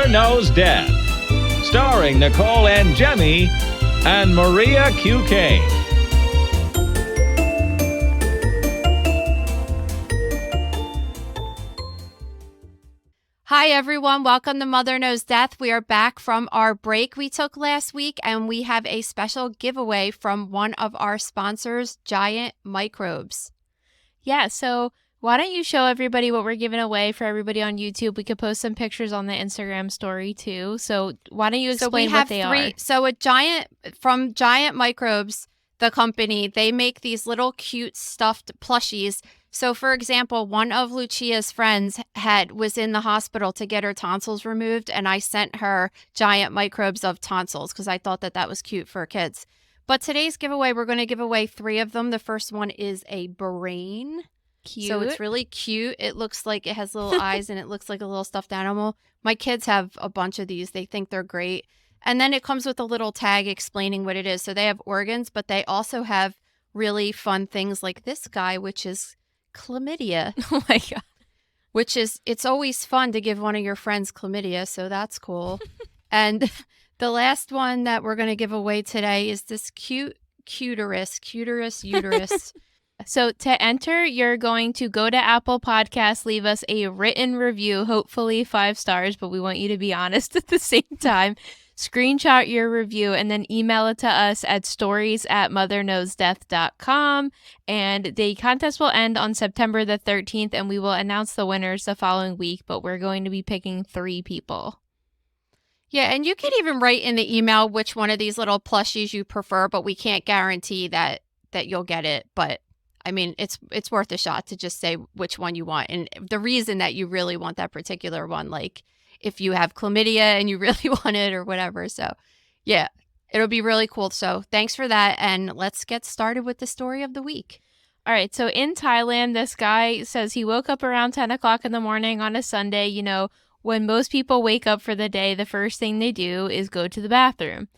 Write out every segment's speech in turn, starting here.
Mother Knows Death, starring Nicole and Jemmy and Maria QK. Hi, everyone. Welcome to Mother Knows Death. We are back from our break we took last week, and we have a special giveaway from one of our sponsors, Giant Microbes. Yeah, so why don't you show everybody what we're giving away for everybody on YouTube? We could post some pictures on the Instagram story, too. So why don't you explain what they are? So from Giant Microbes, the company, they make these little cute stuffed plushies. So, for example, one of Lucia's friends was in the hospital to get her tonsils removed, and I sent her Giant Microbes of tonsils because I thought that was cute for kids. But today's giveaway, we're going to give away 3 of them. The first one is a brain. Cute. So it's really cute. It looks like it has little eyes, and it looks like a little stuffed animal. My kids have a bunch of these. They think they're great. And then it comes with a little tag explaining what it is. So they have organs, but they also have really fun things like this guy, which is chlamydia. Oh my God. It's always fun to give one of your friends chlamydia, so that's cool. And the last one that we're going to give away today is this cuterus uterus. So to enter, you're going to go to Apple Podcasts, leave us a written review, hopefully 5 stars, but we want you to be honest at the same time. Screenshot your review and then email it to us at stories@motherknowsdeath.com. And the contest will end on September the 13th, and we will announce the winners the following week, but we're going to be picking 3 people. Yeah, and you can even write in the email which one of these little plushies you prefer, but we can't guarantee that you'll get it. But I mean, it's worth a shot to just say which one you want. And the reason that you really want that particular one, like if you have chlamydia and you really want it or whatever. So yeah, it'll be really cool. So thanks for that. And let's get started with the story of the week. All right. So in Thailand, this guy says he woke up around 10 o'clock in the morning on a Sunday. You know, when most people wake up for the day, the first thing they do is go to the bathroom.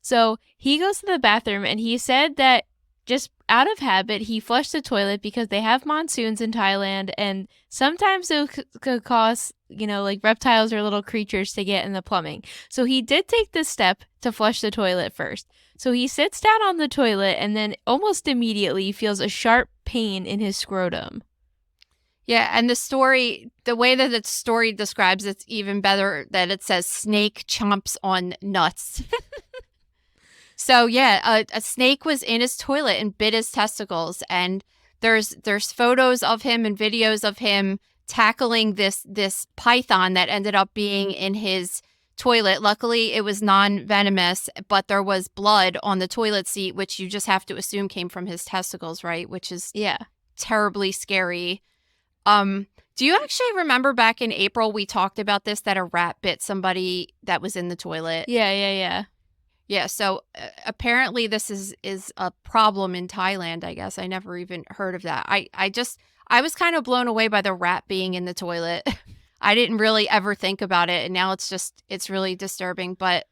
So he goes to the bathroom, and he said that just out of habit, he flushed the toilet because they have monsoons in Thailand, and sometimes it could cause, like reptiles or little creatures to get in the plumbing. So he did take this step to flush the toilet first. So he sits down on the toilet, and then almost immediately feels a sharp pain in his scrotum. Yeah, and the way that the story describes it's even better that it says snake chomps on nuts. So yeah, a snake was in his toilet and bit his testicles, and there's photos of him and videos of him tackling this python that ended up being in his toilet. Luckily, it was non-venomous, but there was blood on the toilet seat, which you just have to assume came from his testicles, right? Which is terribly scary. Do you actually remember back in April we talked about this, that a rat bit somebody that was in the toilet? Yeah. Yeah, so apparently this is a problem in Thailand, I guess. I never even heard of that. I was kind of blown away by the rat being in the toilet. I didn't really ever think about it, and now it's really disturbing. But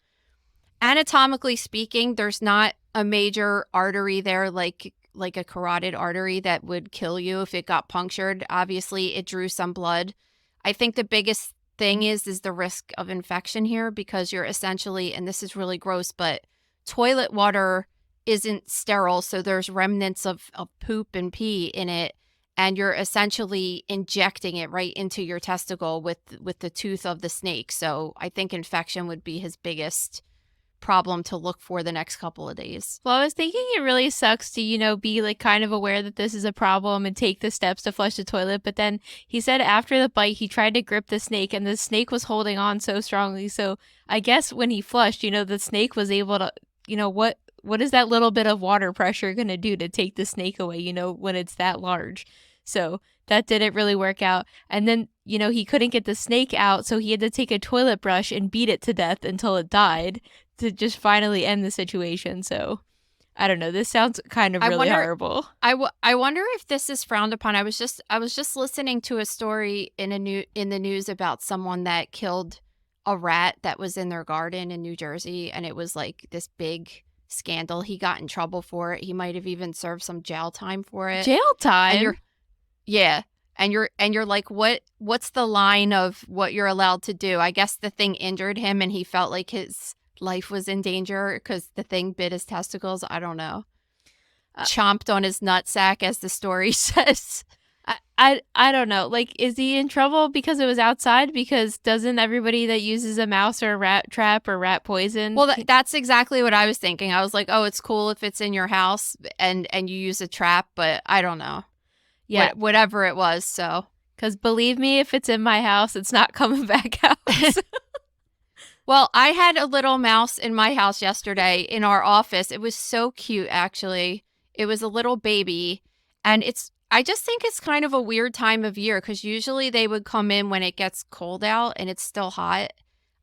anatomically speaking, there's not a major artery there like a carotid artery that would kill you if it got punctured. Obviously, it drew some blood. I think the biggest thing is the risk of infection here, because you're essentially, and this is really gross, but toilet water isn't sterile, so there's remnants of poop and pee in it, and you're essentially injecting it right into your testicle with the tooth of the snake. So I think infection would be his biggest problem to look for the next couple of days. Well, I was thinking it really sucks to, be like kind of aware that this is a problem and take the steps to flush the toilet. But then he said after the bite, he tried to grip the snake, and the snake was holding on so strongly. So I guess when he flushed, the snake was able to, what is that little bit of water pressure going to do to take the snake away, when it's that large? So that didn't really work out. And then, he couldn't get the snake out, so he had to take a toilet brush and beat it to death until it died to just finally end the situation. So I don't know. This sounds kind of really horrible. I wonder if this is frowned upon. I was just listening to a story in the news about someone that killed a rat that was in their garden in New Jersey, and it was like this big scandal. He got in trouble for it. He might have even served some jail time for it. Jail time? Yeah. And you're like, what's the line of what you're allowed to do? I guess the thing injured him and he felt like his life was in danger because the thing bit his testicles. I don't know. Chomped on his nutsack, as the story says. I don't know. Like, is he in trouble because it was outside? Because doesn't everybody that uses a mouse or a rat trap or rat poison? Well, that's exactly what I was thinking. I was like, oh, it's cool if it's in your house and you use a trap, but I don't know. Yeah. Whatever it was, so. Because believe me, if it's in my house, it's not coming back out. Well, I had a little mouse in my house yesterday in our office. It was so cute, actually. It was a little baby, and I just think it's kind of a weird time of year because usually they would come in when it gets cold out and it's still hot.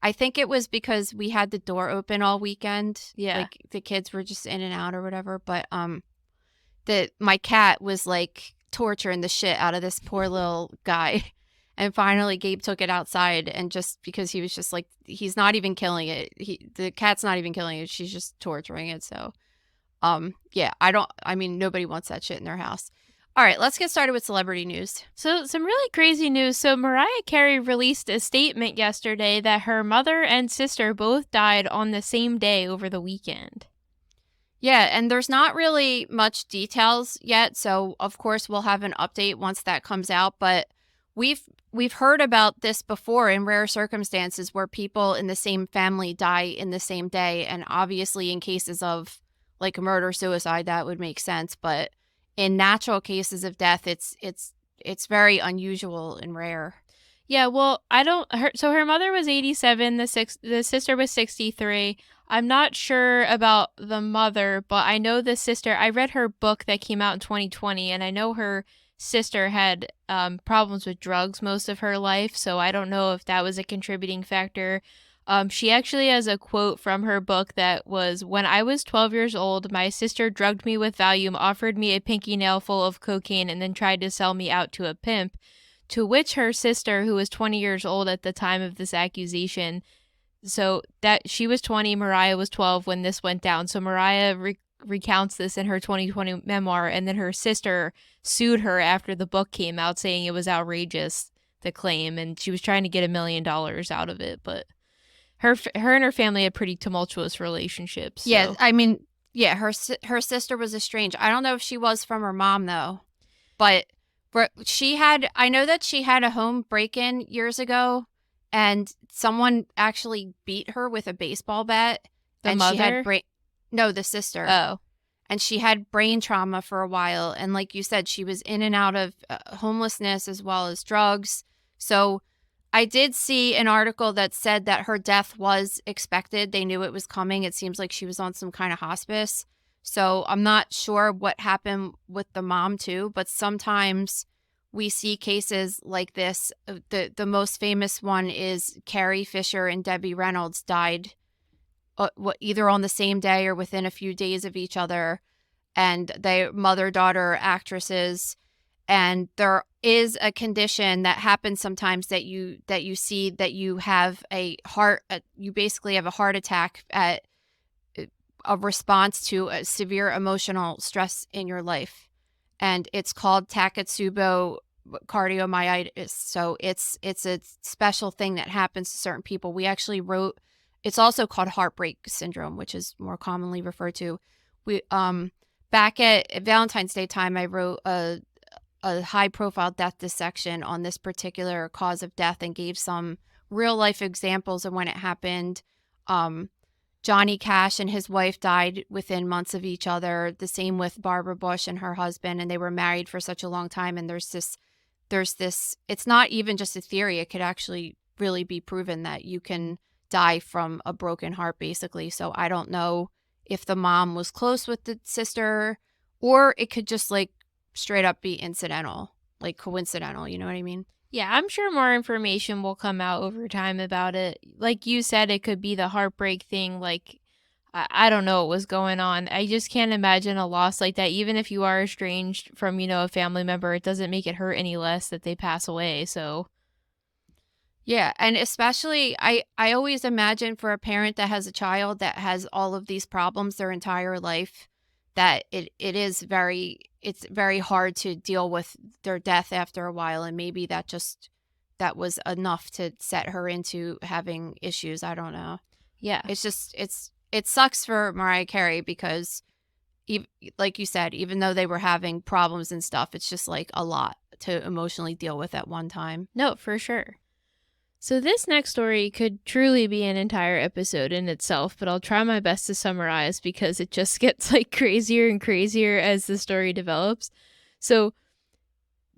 I think it was because we had the door open all weekend. Yeah. Like the kids were just in and out or whatever. But my cat was like torturing the shit out of this poor little guy. And finally Gabe took it outside, and just because he was just like, he's not even killing it. The cat's not even killing it. She's just torturing it. So yeah, nobody wants that shit in their house. All right, let's get started with celebrity news. So some really crazy news. So Mariah Carey released a statement yesterday that her mother and sister both died on the same day over the weekend. Yeah, and there's not really much details yet, so of course we'll have an update once that comes out, but we've heard about this before in rare circumstances where people in the same family die in the same day, and obviously in cases of like murder, suicide, that would make sense, but in natural cases of death, it's very unusual and rare. Yeah, well, so her mother was 87, the sister was 63. I'm not sure about the mother, but I know the sister. I read her book that came out in 2020, and I know her sister had problems with drugs most of her life, so I don't know if that was a contributing factor. She actually has a quote from her book that was, "When I was 12 years old, my sister drugged me with Valium, offered me a pinky nail full of cocaine, and then tried to sell me out to a pimp." To which her sister, who was 20 years old at the time of this accusation, so that she was 20, Mariah was 12 when this went down. So Mariah recounts this in her 2020 memoir, and then her sister sued her after the book came out, saying it was outrageous, the claim, and she was trying to get $1 million out of it, but her and her family had pretty tumultuous relationships. So. Yeah, I mean, yeah, her sister was estranged. I don't know if she was from her mom though, but I know that she had a home break-in years ago, and someone actually beat her with a baseball bat. The mother? No, the sister. Oh. And she had brain trauma for a while, and like you said, she was in and out of homelessness as well as drugs. So I did see an article that said that her death was expected. They knew it was coming. It seems like she was on some kind of hospice. So I'm not sure what happened with the mom too, but sometimes we see cases like this. The most famous one is Carrie Fisher and Debbie Reynolds died either on the same day or within a few days of each other. And they mother-daughter actresses. And there is a condition that happens sometimes that you see that you have you basically have a heart attack at a response to a severe emotional stress in your life. And it's called Takotsubo cardiomyopathy. So it's a special thing that happens to certain people. We actually wrote, it's also called heartbreak syndrome, which is more commonly referred to. We back at Valentine's Day time, I wrote a high-profile death dissection on this particular cause of death and gave some real-life examples of when it happened. Johnny Cash and his wife died within months of each other. The same with Barbara Bush and her husband, and they were married for such a long time. And there's this. It's not even just a theory; it could actually really be proven that you can die from a broken heart, basically. So I don't know if the mom was close with the sister, or it could just like straight up be incidental, like coincidental. You know what I mean? Yeah, I'm sure more information will come out over time about it. Like you said, it could be the heartbreak thing. Like, I don't know what was going on. I just can't imagine a loss like that. Even if you are estranged from, a family member, it doesn't make it hurt any less that they pass away. So, yeah. And especially, I always imagine for a parent that has a child that has all of these problems their entire life, that it is very it's very hard to deal with their death after a while, and maybe that was enough to set her into having issues. I don't know. Yeah. It sucks for Mariah Carey because, like you said, even though they were having problems and stuff, it's just like a lot to emotionally deal with at one time. No, for sure. So this next story could truly be an entire episode in itself, but I'll try my best to summarize because it just gets like crazier and crazier as the story develops. So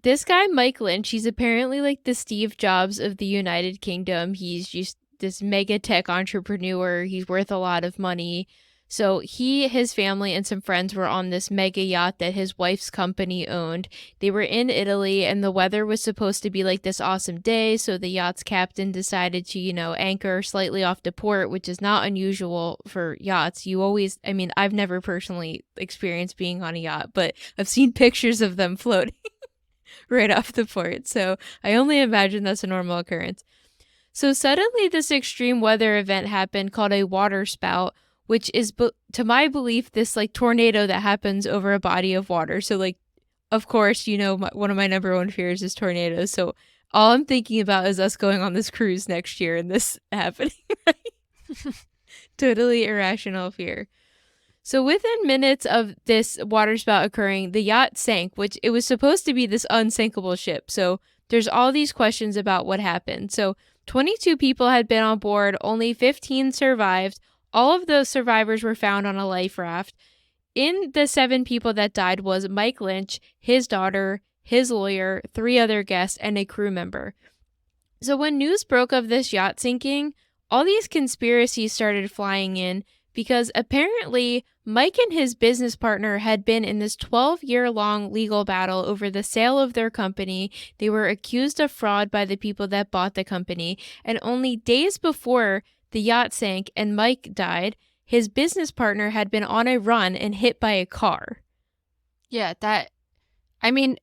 this guy, Mike Lynch, he's apparently like the Steve Jobs of the United Kingdom. He's just this mega tech entrepreneur. He's worth a lot of money. So he, his family, and some friends were on this mega yacht that his wife's company owned. They were in Italy, and the weather was supposed to be like this awesome day, so the yacht's captain decided to, anchor slightly off the port, which is not unusual for yachts. I've never personally experienced being on a yacht, but I've seen pictures of them floating right off the port, so I only imagine that's a normal occurrence. So suddenly this extreme weather event happened called a water spout, which is, to my belief, this like tornado that happens over a body of water. So like, of course, one of my number one fears is tornadoes. So all I'm thinking about is us going on this cruise next year and this happening, right? Totally irrational fear. So within minutes of this water spout occurring, the yacht sank, which it was supposed to be this unsinkable ship. So there's all these questions about what happened. So 22 people had been on board, only 15 survived. All of the survivors were found on a life raft. In the 7 people that died was Mike Lynch, his daughter, his lawyer, 3 other guests, and a crew member. So when news broke of this yacht sinking, all these conspiracies started flying in because apparently Mike and his business partner had been in this 12-year-long legal battle over the sale of their company. They were accused of fraud by the people that bought the company, and only days before the yacht sank and Mike died, his business partner had been on a run and hit by a car. Yeah,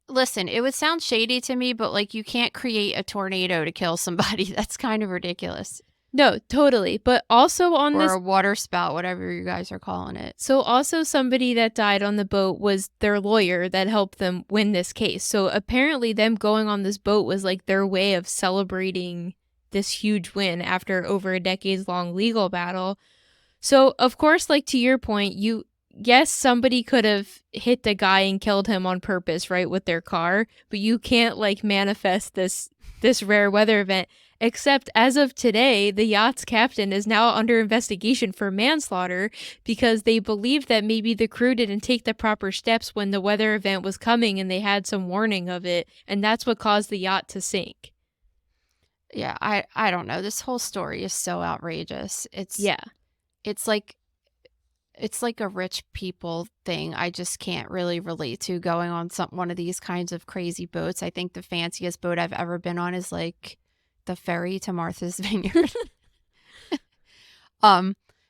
listen, it would sound shady to me, but like you can't create a tornado to kill somebody. That's kind of ridiculous. No, totally. But also or a water spout, whatever you guys are calling it. So also somebody that died on the boat was their lawyer that helped them win this case. So apparently them going on this boat was like their way of celebrating this huge win after over a decades-long legal battle. So, of course, like to your point, yes, somebody could have hit the guy and killed him on purpose, right, with their car, but you can't like manifest this rare weather event. Except as of today, the yacht's captain is now under investigation for manslaughter because they believe that maybe the crew didn't take the proper steps when the weather event was coming and they had some warning of it, and that's what caused the yacht to sink. Yeah, I don't know. This whole story is so outrageous. It's like a rich people thing. I just can't really relate to going on one of these kinds of crazy boats. I think the fanciest boat I've ever been on is like the ferry to Martha's Vineyard.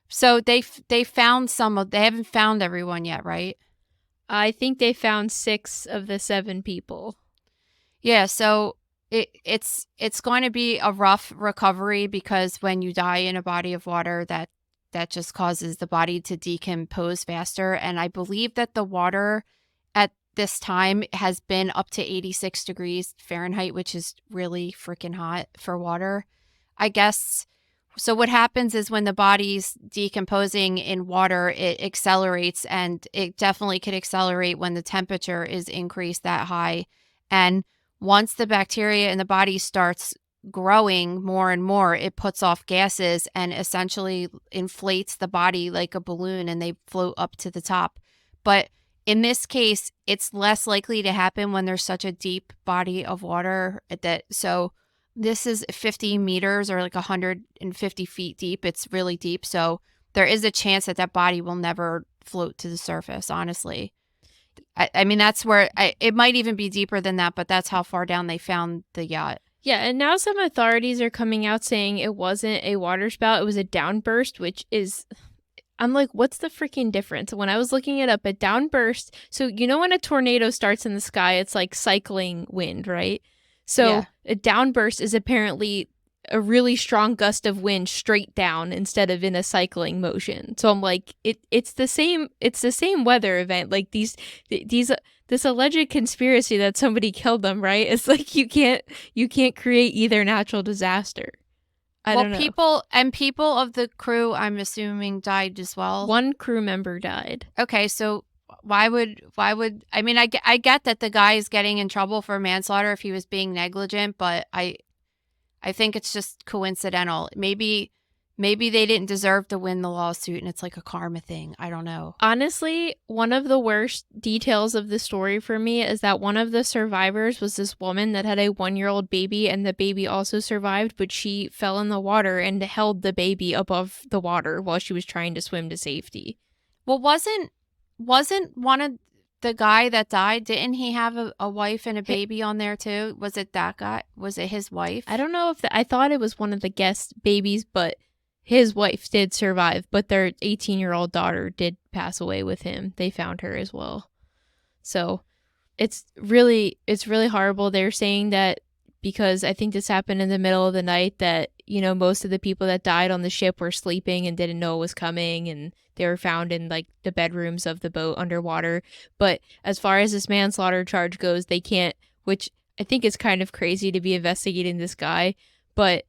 So they found they haven't found everyone yet, right? I think they found 6 of the 7 people. Yeah, so it's going to be a rough recovery because when you die in a body of water, that just causes the body to decompose faster. And I believe that the water at this time has been up to 86 degrees Fahrenheit, which is really freaking hot for water, I guess. So what happens is when the body's decomposing in water, it accelerates, and it definitely could accelerate when the temperature is increased that high. And once the bacteria in the body starts growing more and more, it puts off gases and essentially inflates the body like a balloon, and they float up to the top. But in this case, it's less likely to happen when there's such a deep body of water. So this is 50 meters or like 150 feet deep. It's really deep. So there is a chance that body will never float to the surface, honestly. I mean, that's where it might even be deeper than that, but that's how far down they found the yacht. Yeah, and now some authorities are coming out saying it wasn't a water spout, it was a downburst, which is, I'm like, what's the freaking difference? When I was looking it up, a downburst, so when a tornado starts in the sky, it's like cycling wind, right? So yeah. A downburst is apparently a really strong gust of wind straight down instead of in a cycling motion. So I'm like, it's the same weather event. Like these this alleged conspiracy that somebody killed them, right? It's like you can't create either natural disaster. I don't know. People of the crew, I'm assuming, died as well. One crew member died. Okay, so why would I mean, I get that the guy is getting in trouble for manslaughter if he was being negligent, but I think it's just coincidental. Maybe they didn't deserve to win the lawsuit and it's like a karma thing. I don't know. Honestly, one of the worst details of the story for me is that one of the survivors was this woman that had a 1-year-old baby, and the baby also survived, but she fell in the water and held the baby above the water while she was trying to swim to safety. Well, wasn't one of the guy that died, didn't he have a wife and a baby on there too? Was it that guy? Was it his wife? I don't know if I thought it was one of the guest babies, but his wife did survive, but their 18-year-old daughter did pass away with him. They found her as well. So it's really horrible. They're saying that because I think this happened in the middle of the night, that, you know, most of the people that died on the ship were sleeping and didn't know it was coming, and they were found in like the bedrooms of the boat underwater. But as far as this manslaughter charge goes, they can't, which I think is kind of crazy to be investigating this guy, but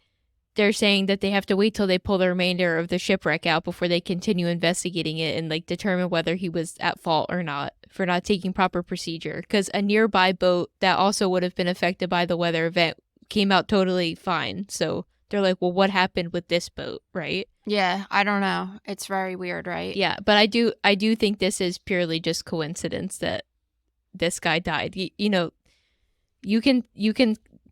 they're saying that they have to wait till they pull the remainder of the shipwreck out before they continue investigating it and like determine whether he was at fault or not for not taking proper procedure. Because a nearby boat that also would have been affected by the weather event came out totally fine. So they're like, well, what happened with this boat, right? Yeah, I don't know. It's very weird, right? Yeah, but I do think this is purely just coincidence that this guy died. You know, you can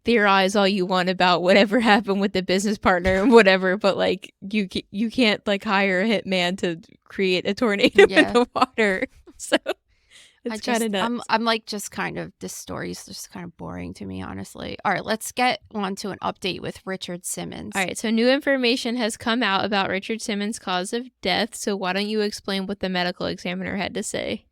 theorize all you want about whatever happened with the business partner and whatever, but like you can't like hire a hitman to create a tornado in the water. So it's kind of nuts. I'm like, just kind of, this story's just kind of boring to me, honestly. All right, let's get on to an update with Richard Simmons. All right, so new information has come out about Richard Simmons' cause of death. So why don't you explain what the medical examiner had to say?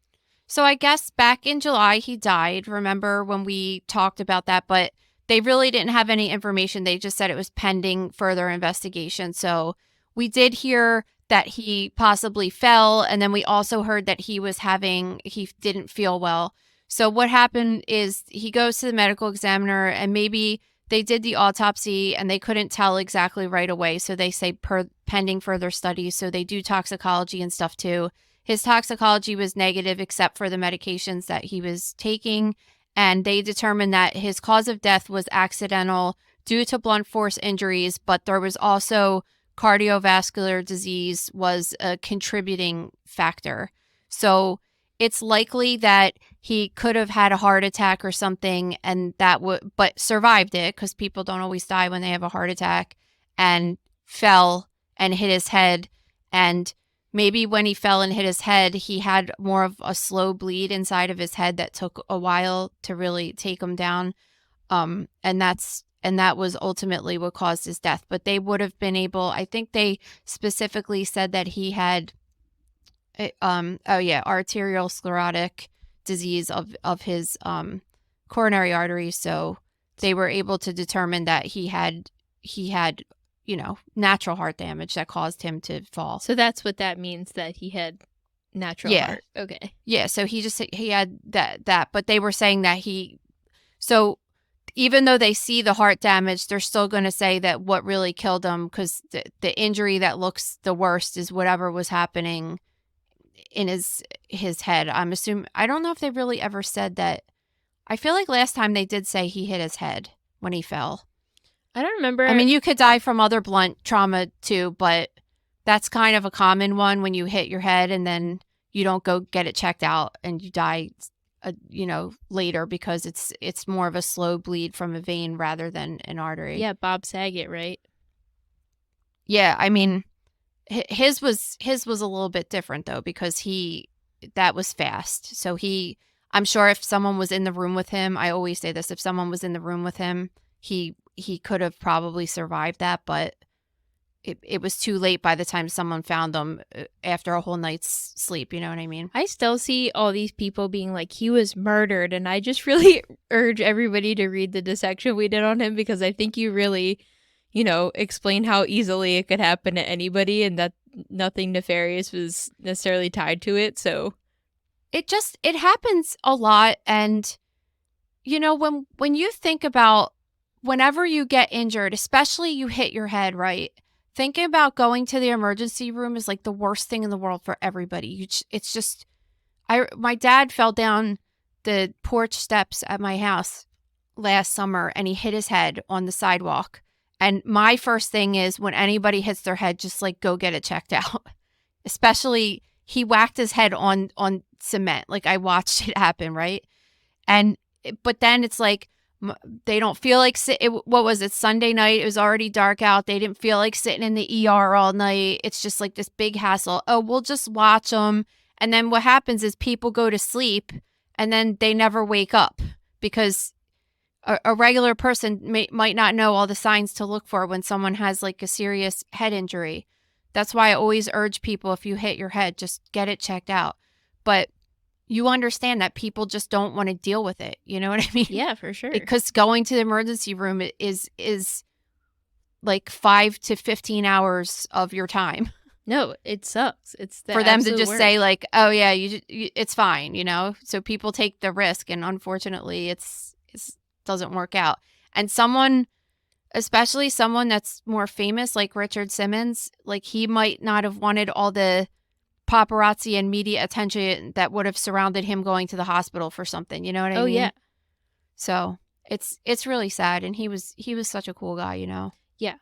So I guess back in July he died. Remember when we talked about that? But they really didn't have any information. They just said it was pending further investigation. So we did hear that he possibly fell. And then we also heard that he didn't feel well. So what happened is he goes to the medical examiner, and maybe they did the autopsy and they couldn't tell exactly right away. So they say pending further studies. So they do toxicology and stuff too. His toxicology was negative except for the medications that he was taking. And they determined that his cause of death was accidental due to blunt force injuries, but there was also cardiovascular disease was a contributing factor. So it's likely that he could have had a heart attack or something, and but survived it, because people don't always die when they have a heart attack, and fell and hit his head. And maybe when he fell and hit his head, he had more of a slow bleed inside of his head that took a while to really take him down. And that was ultimately what caused his death. But they would have been able, I think they specifically said that he had, arterial sclerotic disease of his coronary arteries. So they were able to determine that he had, natural heart damage that caused him to fall. So that's what that means, that he had natural heart. Okay. Yeah, so he had that, but they were saying that so even though they see the heart damage, they're still going to say that what really killed him, because the injury that looks the worst is whatever was happening in his head. I'm assuming, I don't know if they really ever said that. I feel like last time they did say he hit his head when he fell. I don't remember. I mean, you could die from other blunt trauma too, but that's kind of a common one, when you hit your head and then you don't go get it checked out and you die, later, because it's more of a slow bleed from a vein rather than an artery. Yeah, Bob Saget, right? Yeah, I mean, his was a little bit different though, because that was fast. So I'm sure if someone was in the room with him, I always say this, if someone was in the room with him, he could have probably survived that, but it was too late by the time someone found him after a whole night's sleep. You know what I mean? I still see all these people being like, he was murdered. And I just really urge everybody to read the dissection we did on him, because I think you really, explain how easily it could happen to anybody and that nothing nefarious was necessarily tied to it. So it happens a lot. And, when you think about whenever you get injured, especially you hit your head, right? Thinking about going to the emergency room is like the worst thing in the world for everybody. It's just, my dad fell down the porch steps at my house last summer and he hit his head on the sidewalk. And my first thing is when anybody hits their head, just like go get it checked out. Especially he whacked his head on cement. Like I watched it happen, right? But then it's like they don't feel like what was it, Sunday night? It was already dark out. They didn't feel like sitting in the ER all night. It's just like this big hassle. Oh, we'll just watch them. And then what happens is people go to sleep and then they never wake up because a regular person might not know all the signs to look for when someone has like a serious head injury. That's why I always urge people, if you hit your head, just get it checked out. But you understand that people just don't want to deal with it. You know what I mean? Yeah, for sure. Because going to the emergency room is like 5 to 15 hours of your time. No, it sucks. It's the for them to absolute just worst. say like, oh yeah, it's fine, So people take the risk, and unfortunately, it doesn't work out. And someone, especially someone that's more famous, like Richard Simmons, like he might not have wanted all the paparazzi and media attention that would have surrounded him going to the hospital for something. You know what I mean? Oh yeah. So it's really sad, and he was such a cool guy, Yeah.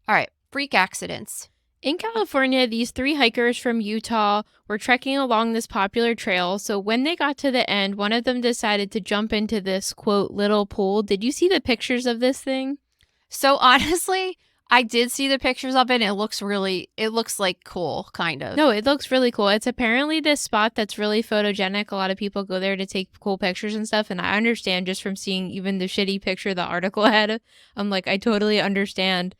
All right, freak accidents. In California, these 3 hikers from Utah were trekking along this popular trail. So when they got to the end, one of them decided to jump into this, quote, little pool. Did you see the pictures of this thing? So honestly, I did see the pictures of it. And it looks like cool, kind of. No, it looks really cool. It's apparently this spot that's really photogenic. A lot of people go there to take cool pictures and stuff. And I understand just from seeing even the shitty picture the article had. I'm like, I totally understand.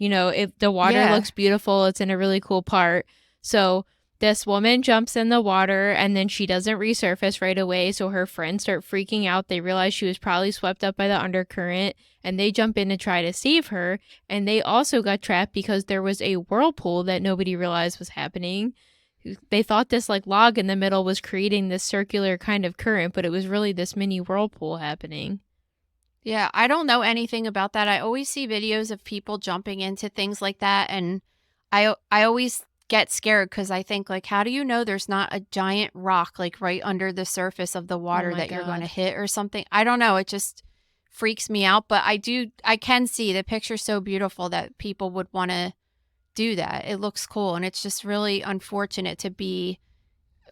If the water looks beautiful, it's in a really cool part. So this woman jumps in the water and then she doesn't resurface right away. So her friends start freaking out. They realize she was probably swept up by the undercurrent and they jump in to try to save her. And they also got trapped because there was a whirlpool that nobody realized was happening. They thought this like log in the middle was creating this circular kind of current, but it was really this mini whirlpool happening. Yeah, I don't know anything about that. I always see videos of people jumping into things like that, and I always get scared because I think, like, how do you know there's not a giant rock, like, right under the surface of the water that you're going to hit or something? I don't know. It just freaks me out, but I can see the picture so beautiful that people would want to do that. It looks cool, and it's just really unfortunate to be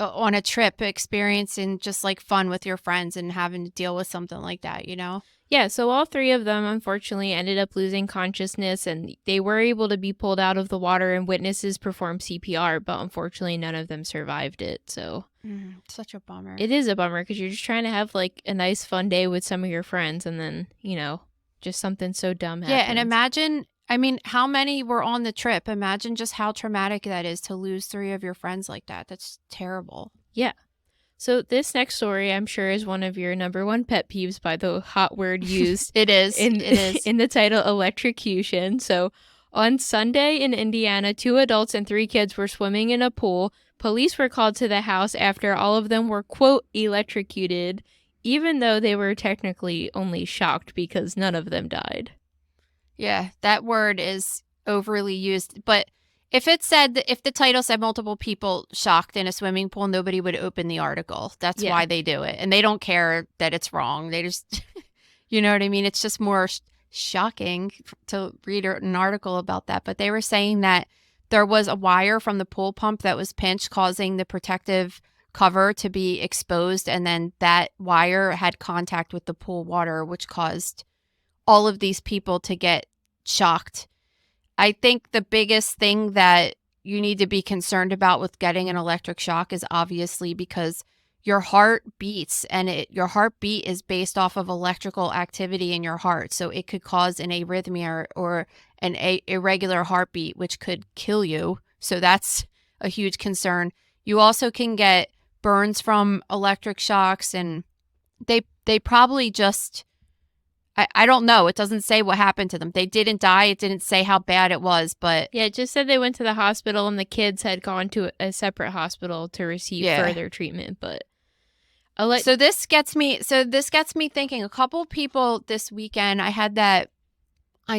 on a trip experiencing just, like, fun with your friends and having to deal with something like that, Yeah, so all 3 of them unfortunately ended up losing consciousness and they were able to be pulled out of the water and witnesses performed CPR, but unfortunately none of them survived it. So such a bummer. It is a bummer because you're just trying to have like a nice fun day with some of your friends and then, just something so dumb happens. Yeah, and imagine, how many were on the trip? Imagine just how traumatic that is to lose 3 of your friends like that. That's terrible. Yeah. So this next story, I'm sure, is one of your number 1 pet peeves by the hot word used. It is. It is. In the title, electrocution. So on Sunday in Indiana, 2 adults and 3 kids were swimming in a pool. Police were called to the house after all of them were, quote, electrocuted, even though they were technically only shocked because none of them died. Yeah, that word is overly used. But if the title said multiple people shocked in a swimming pool, nobody would open the article. That's why they do it. And they don't care that it's wrong. They just, you know what I mean? It's just more shocking to read an article about that. But they were saying that there was a wire from the pool pump that was pinched, causing the protective cover to be exposed. And then that wire had contact with the pool water, which caused all of these people to get shocked. I think the biggest thing that you need to be concerned about with getting an electric shock is obviously because your heart beats and your heartbeat is based off of electrical activity in your heart. So it could cause an arrhythmia or an irregular heartbeat, which could kill you. So that's a huge concern. You also can get burns from electric shocks, and they probably just, I don't know. It doesn't say what happened to them. They didn't die. It didn't say how bad it was, but Yeah, it just said they went to the hospital and the kids had gone to a separate hospital to receive further treatment. But so this gets me thinking. A couple people this weekend, I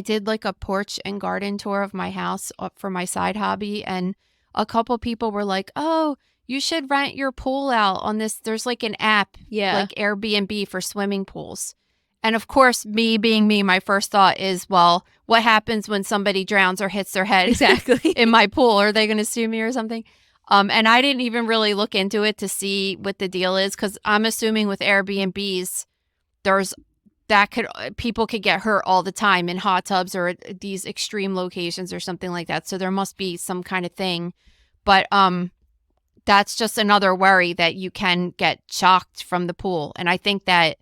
did like a porch and garden tour of my house for my side hobby, and a couple people were like, "Oh, you should rent your pool out on this." There's like an app, like Airbnb for swimming pools. And of course, me being me, my first thought is, well, what happens when somebody drowns or hits their head in my pool? Are they going to sue me or something? And I didn't even really look into it to see what the deal is, because I'm assuming with Airbnbs, people could get hurt all the time in hot tubs or these extreme locations or something like that. So there must be some kind of thing. But that's just another worry, that you can get shocked from the pool. And I think that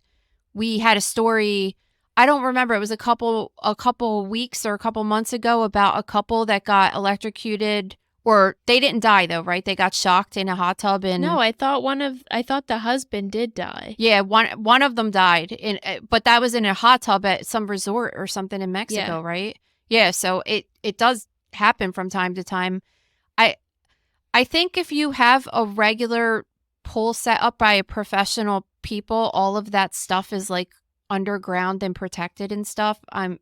we had a story, I don't remember, it was a couple weeks or a couple months ago, about a couple that got electrocuted, or they didn't die though, right? They got shocked in a hot tub. And no, I thought the husband did die. Yeah, one of them died, but that was in a hot tub at some resort or something in Mexico, right? Yeah, so it does happen from time to time. I think if you have a regular pool set up by professional people, all of that stuff is like underground and protected and stuff. I'm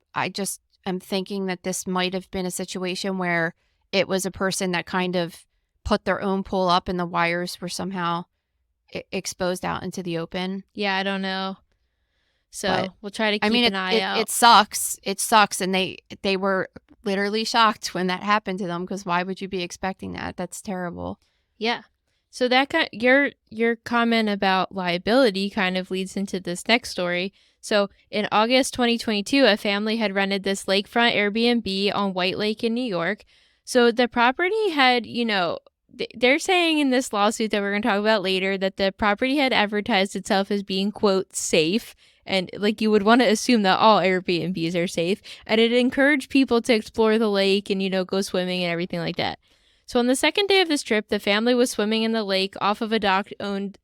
thinking that this might have been a situation where it was a person that kind of put their own pool up and the wires were somehow exposed out into the open. Yeah, I don't know. So we'll try to keep an eye out. It sucks. It sucks. And they were literally shocked when that happened to them, because why would you be expecting that? That's terrible. Yeah. So that your comment about liability kind of leads into this next story. So in August 2022, a family had rented this lakefront Airbnb on White Lake in New York. So the property had, they're saying in this lawsuit that we're going to talk about later that the property had advertised itself as being, quote, safe. And like you would want to assume that all Airbnbs are safe. And it encouraged people to explore the lake and, go swimming and everything like that. So on the second day of this trip, the family was swimming in the lake off of a dock owned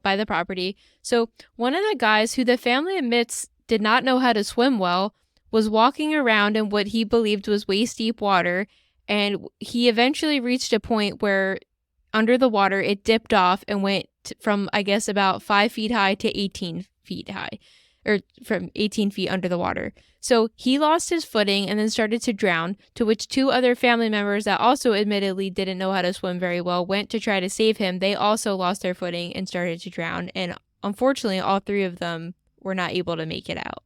by the property. So one of the guys, who the family admits did not know how to swim well, was walking around in what he believed was waist-deep water, and he eventually reached a point where under the water it dipped off and went from, I guess, about 5 feet high to 18 feet high, or from 18 feet under the water. So he lost his footing and then started to drown, to which two other family members that also admittedly didn't know how to swim very well went to try to save him. They also lost their footing and started to drown. And unfortunately, all three of them were not able to make it out.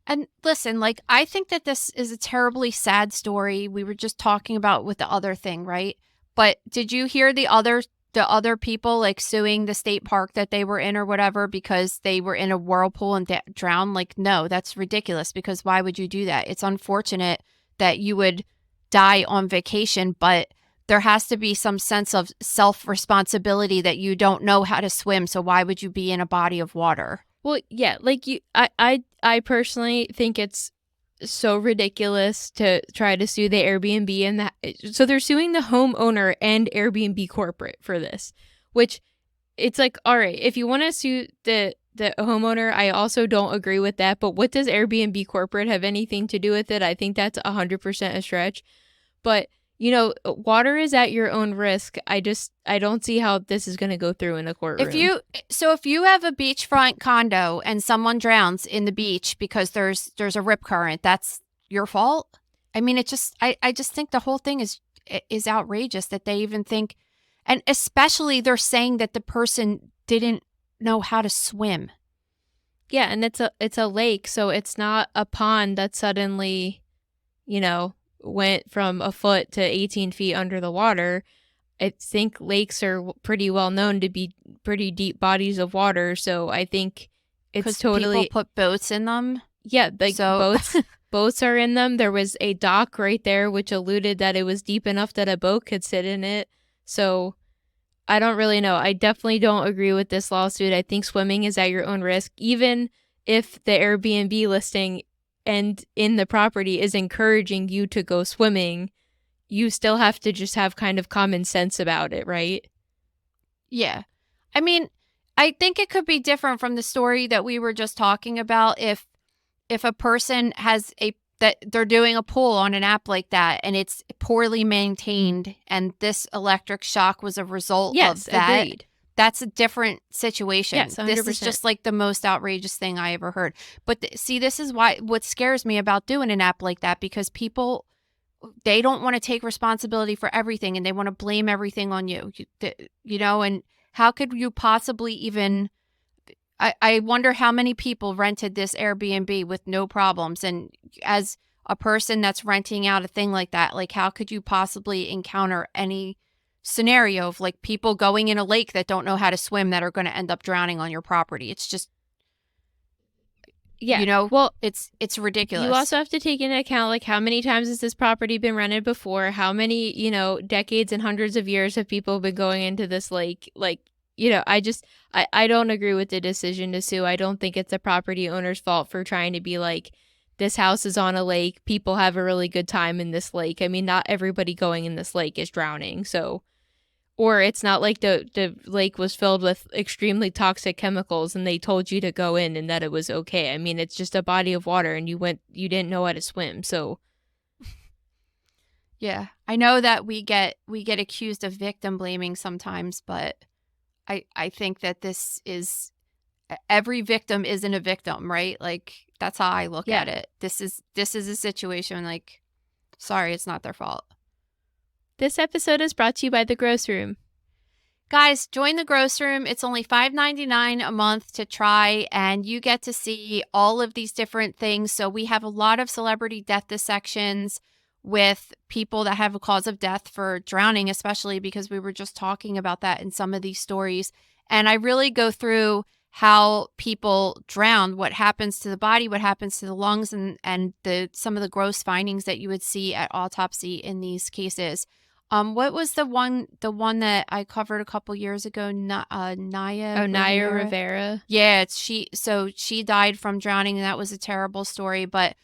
And listen, I think that this is a terribly sad story. We were just talking about with the other thing, right? But did you hear the other people suing the state park that they were in or whatever because they were in a whirlpool and drowned? No, that's ridiculous, because why would you do that? It's unfortunate that you would die on vacation, but there has to be some sense of self-responsibility that you don't know how to swim. So why would you be in a body of water? Well, yeah, I personally think it's so ridiculous to try to sue the Airbnb, and that, so they're suing the homeowner and Airbnb corporate for this, which it's all right, if you want to sue the homeowner, I also don't agree with that, but what does Airbnb corporate have anything to do with it? I think that's 100% a stretch. But water is at your own risk. I don't see how this is going to go through in a courtroom. If you have a beachfront condo and someone drowns in the beach because there's a rip current, that's your fault. I mean, I just think the whole thing is outrageous that they even think, and especially they're saying that the person didn't know how to swim. Yeah, and it's a lake, so it's not a pond that suddenly, went from a foot to 18 feet under the water. I think lakes are pretty well known to be pretty deep bodies of water, so I think it's totally... people put boats in them? Yeah, boats are in them. There was a dock right there, which alluded that it was deep enough that a boat could sit in it. So I don't really know. I definitely don't agree with this lawsuit. I think swimming is at your own risk, even if the Airbnb listing and in the property is encouraging you to go swimming. You still have to just have kind of common sense about it, right? Yeah. I mean, I think it could be different from the story that we were just talking about if a person has that they're doing a pool on an app like that and it's poorly maintained and this electric shock was a result of that. Agreed. That's a different situation. Yes, 100%. This is just like the most outrageous thing I ever heard. But see, this is what scares me about doing an app like that, because people, they don't want to take responsibility for everything and they want to blame everything on you. And how could you possibly even, I wonder how many people rented this Airbnb with no problems. And as a person that's renting out a thing like that, like how could you possibly encounter any scenario of like people going in a lake that don't know how to swim that are going to end up drowning on your property? It's just, well, it's ridiculous. You also have to take into account like how many times has this property been rented before? How many, decades and hundreds of years have people been going into this lake? Like, I don't agree with the decision to sue. I don't think it's the property owner's fault for trying to be like, this house is on a lake. People have a really good time in this lake. I mean, not everybody going in this lake is drowning. So, or it's not like the lake was filled with extremely toxic chemicals and they told you to go in and that it was okay. I mean, it's just a body of water and you didn't know how to swim. So, yeah, I know that we get accused of victim blaming sometimes, but I think that this is, every victim isn't a victim, right? Like that's how I look at it. This is a situation like, sorry, it's not their fault. This episode is brought to you by The Gross Room. Guys, join The Gross Room. It's only $5.99 a month to try, and you get to see all of these different things. So we have a lot of celebrity death dissections with people that have a cause of death for drowning, especially because we were just talking about that in some of these stories. And I really go through how people drown, what happens to the body, what happens to the lungs, and some of the gross findings that you would see at autopsy in these cases. What was the one that I covered a couple years ago? Naya Rivera. Yeah, she died from drowning, and that was a terrible story. But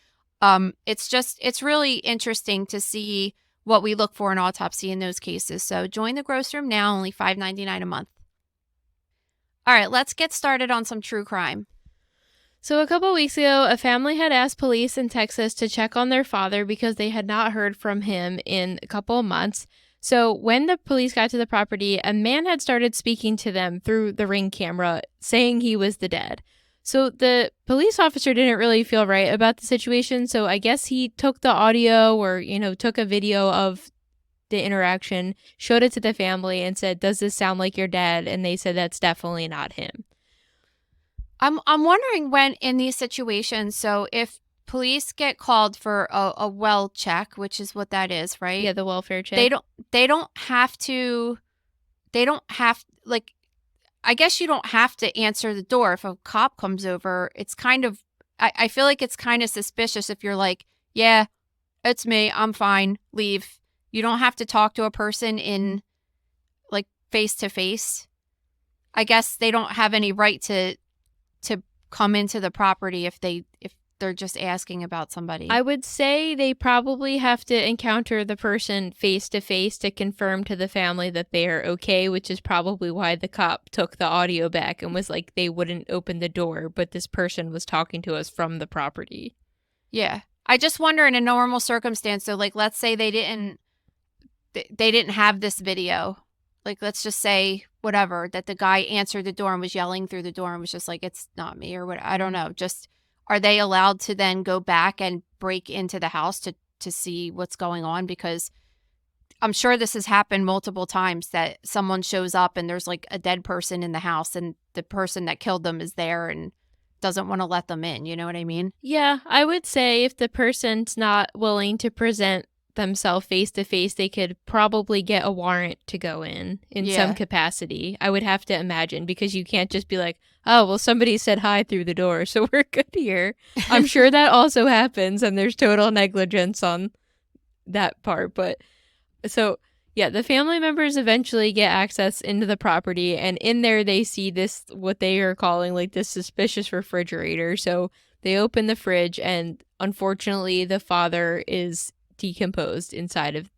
it's really interesting to see what we look for in autopsy in those cases. So join The Gross Room now, only $5.99 a month. All right, let's get started on some true crime. So a couple weeks ago, a family had asked police in Texas to check on their father because they had not heard from him in a couple of months. So when the police got to the property, a man had started speaking to them through the Ring camera, saying he was the dead. So the police officer didn't really feel right about the situation, so I guess he took the audio or, took a video of the interaction, showed it to the family and said, "Does this sound like your dad?" And they said that's definitely not him. I'm wondering when in these situations, so if police get called for a well check, which is what that is, right? Yeah, the welfare check. They don't have like, I guess you don't have to answer the door if a cop comes over. It's kind of, I feel like it's kind of suspicious if you're like, yeah, it's me, I'm fine, leave. You don't have to talk to a person in like face to face. I guess they don't have any right to come into the property if they're just asking about somebody. I would say they probably have to encounter the person face to face to confirm to the family that they are okay, which is probably why the cop took the audio back and was like, they wouldn't open the door, but this person was talking to us from the property. Yeah. I just wonder in a normal circumstance, so like let's say they didn't have this video. Like, let's just say whatever, that the guy answered the door and was yelling through the door and was just like, it's not me or what. I don't know. Just, are they allowed to then go back and break into the house to see what's going on? Because I'm sure this has happened multiple times that someone shows up and there's like a dead person in the house and the person that killed them is there and doesn't want to let them in. You know what I mean? Yeah, I would say if the person's not willing to present themselves face to face, they could probably get a warrant to go in some capacity. I would have to imagine, because you can't just be like, oh, well, somebody said hi through the door, so we're good here. I'm sure that also happens, and there's total negligence on that part. But so, yeah, the family members eventually get access into the property, and in there they see this, what they are calling like this suspicious refrigerator. So they open the fridge, and unfortunately, the father is decomposed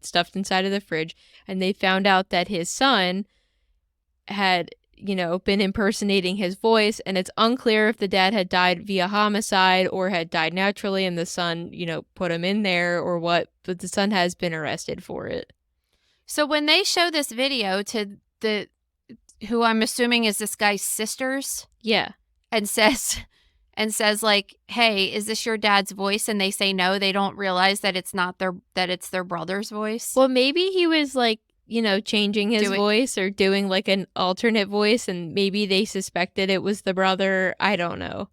stuffed inside of the fridge, and they found out that his son had been impersonating his voice, and it's unclear if the dad had died via homicide or had died naturally and the son, put him in there or what, but the son has been arrested for it. So when they show this video to who I'm assuming is this guy's sisters, yeah, and says like, "Hey, is this your dad's voice?" and they say no, they don't realize that it's their brother's voice. Well, maybe he was like, changing his voice or doing like an alternate voice, and maybe they suspected it was the brother. I don't know.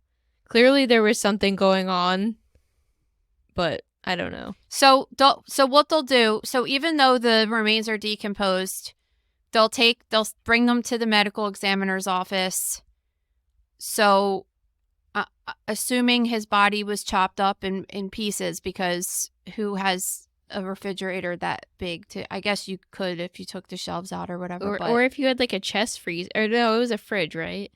Clearly there was something going on, but I don't know. So what they'll do, so even though the remains are decomposed, they'll bring them to the medical examiner's office. So assuming his body was chopped up in pieces, because who has a refrigerator that big I guess you could if you took the shelves out or whatever. Or if you had like a chest freeze. Or no, it was a fridge, right?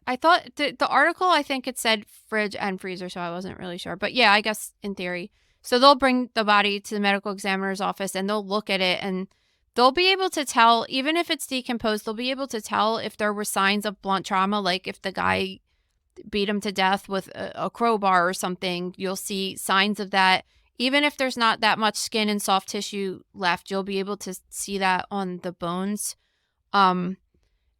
I thought the article, I think it said fridge and freezer, so I wasn't really sure. But yeah, I guess in theory. So they'll bring the body to the medical examiner's office and they'll look at it, and they'll be able to tell, even if it's decomposed, they'll be able to tell if there were signs of blunt trauma, like if the guy beat him to death with a crowbar or something. You'll see signs of that. Even if there's not that much skin and soft tissue left, you'll be able to see that on the bones. And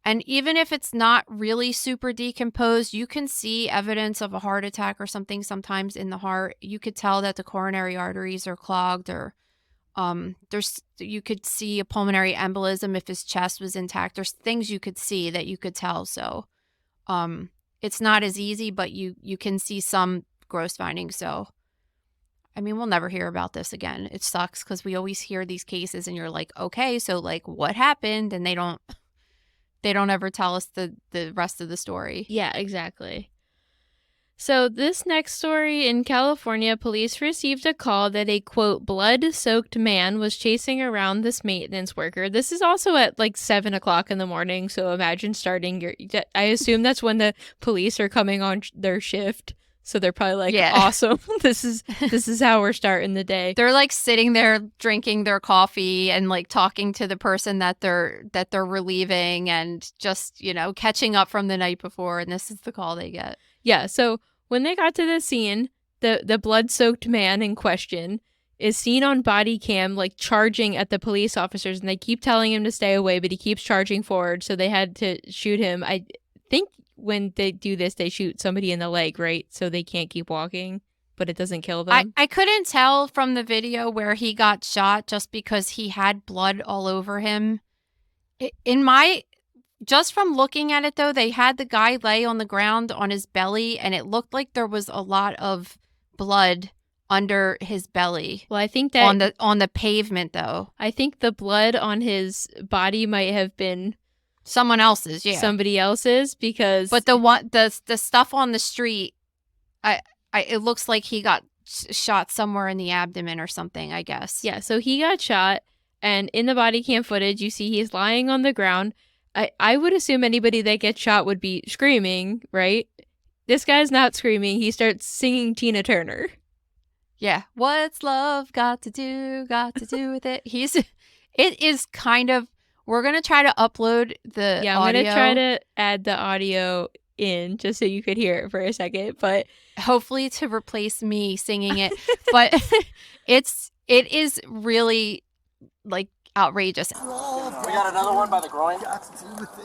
even if it's not really super decomposed, you can see evidence of a heart attack or something sometimes in the heart. You could tell that the coronary arteries are clogged, or you could see a pulmonary embolism if his chest was intact. There's things you could see that you could tell. So it's not as easy, but you can see some gross findings. So I mean, we'll never hear about this again. It sucks because we always hear these cases and you're like, okay, so like what happened? And they don't ever tell us the rest of the story. Yeah, exactly. So this next story, in California, police received a call that a, quote, blood-soaked man was chasing around this maintenance worker. This is also at like 7 o'clock in the morning. So imagine starting I assume that's when the police are coming on their shift. So they're probably like, yeah, awesome. This is how we're starting the day. They're like sitting there drinking their coffee and like talking to the person that they're relieving and just, catching up from the night before. And this is the call they get. Yeah. So when they got to the scene, the blood-soaked man in question is seen on body cam like charging at the police officers, and they keep telling him to stay away, but he keeps charging forward. So they had to shoot him. I think when they do this, they shoot somebody in the leg, right? So they can't keep walking, but it doesn't kill them. I couldn't tell from the video where he got shot just because he had blood all over him. Just from looking at it, though, they had the guy lay on the ground on his belly, and it looked like there was a lot of blood under his belly. Well, I think that on the pavement, though. I think the blood on his body might have been someone else's, yeah. Somebody else's, because but the stuff on the street, it looks like he got shot somewhere in the abdomen or something, I guess. Yeah, so he got shot, and in the body cam footage, you see he's lying on the ground. I would assume anybody that gets shot would be screaming, right? This guy's not screaming. He starts singing Tina Turner. Yeah. What's love got to do with it? It is kind of, we're going to try to upload the audio. I'm going to try to add the audio in just so you could hear it for a second, but hopefully to replace me singing it. But it is really like outrageous. We got another one by the groin. Got to do with it.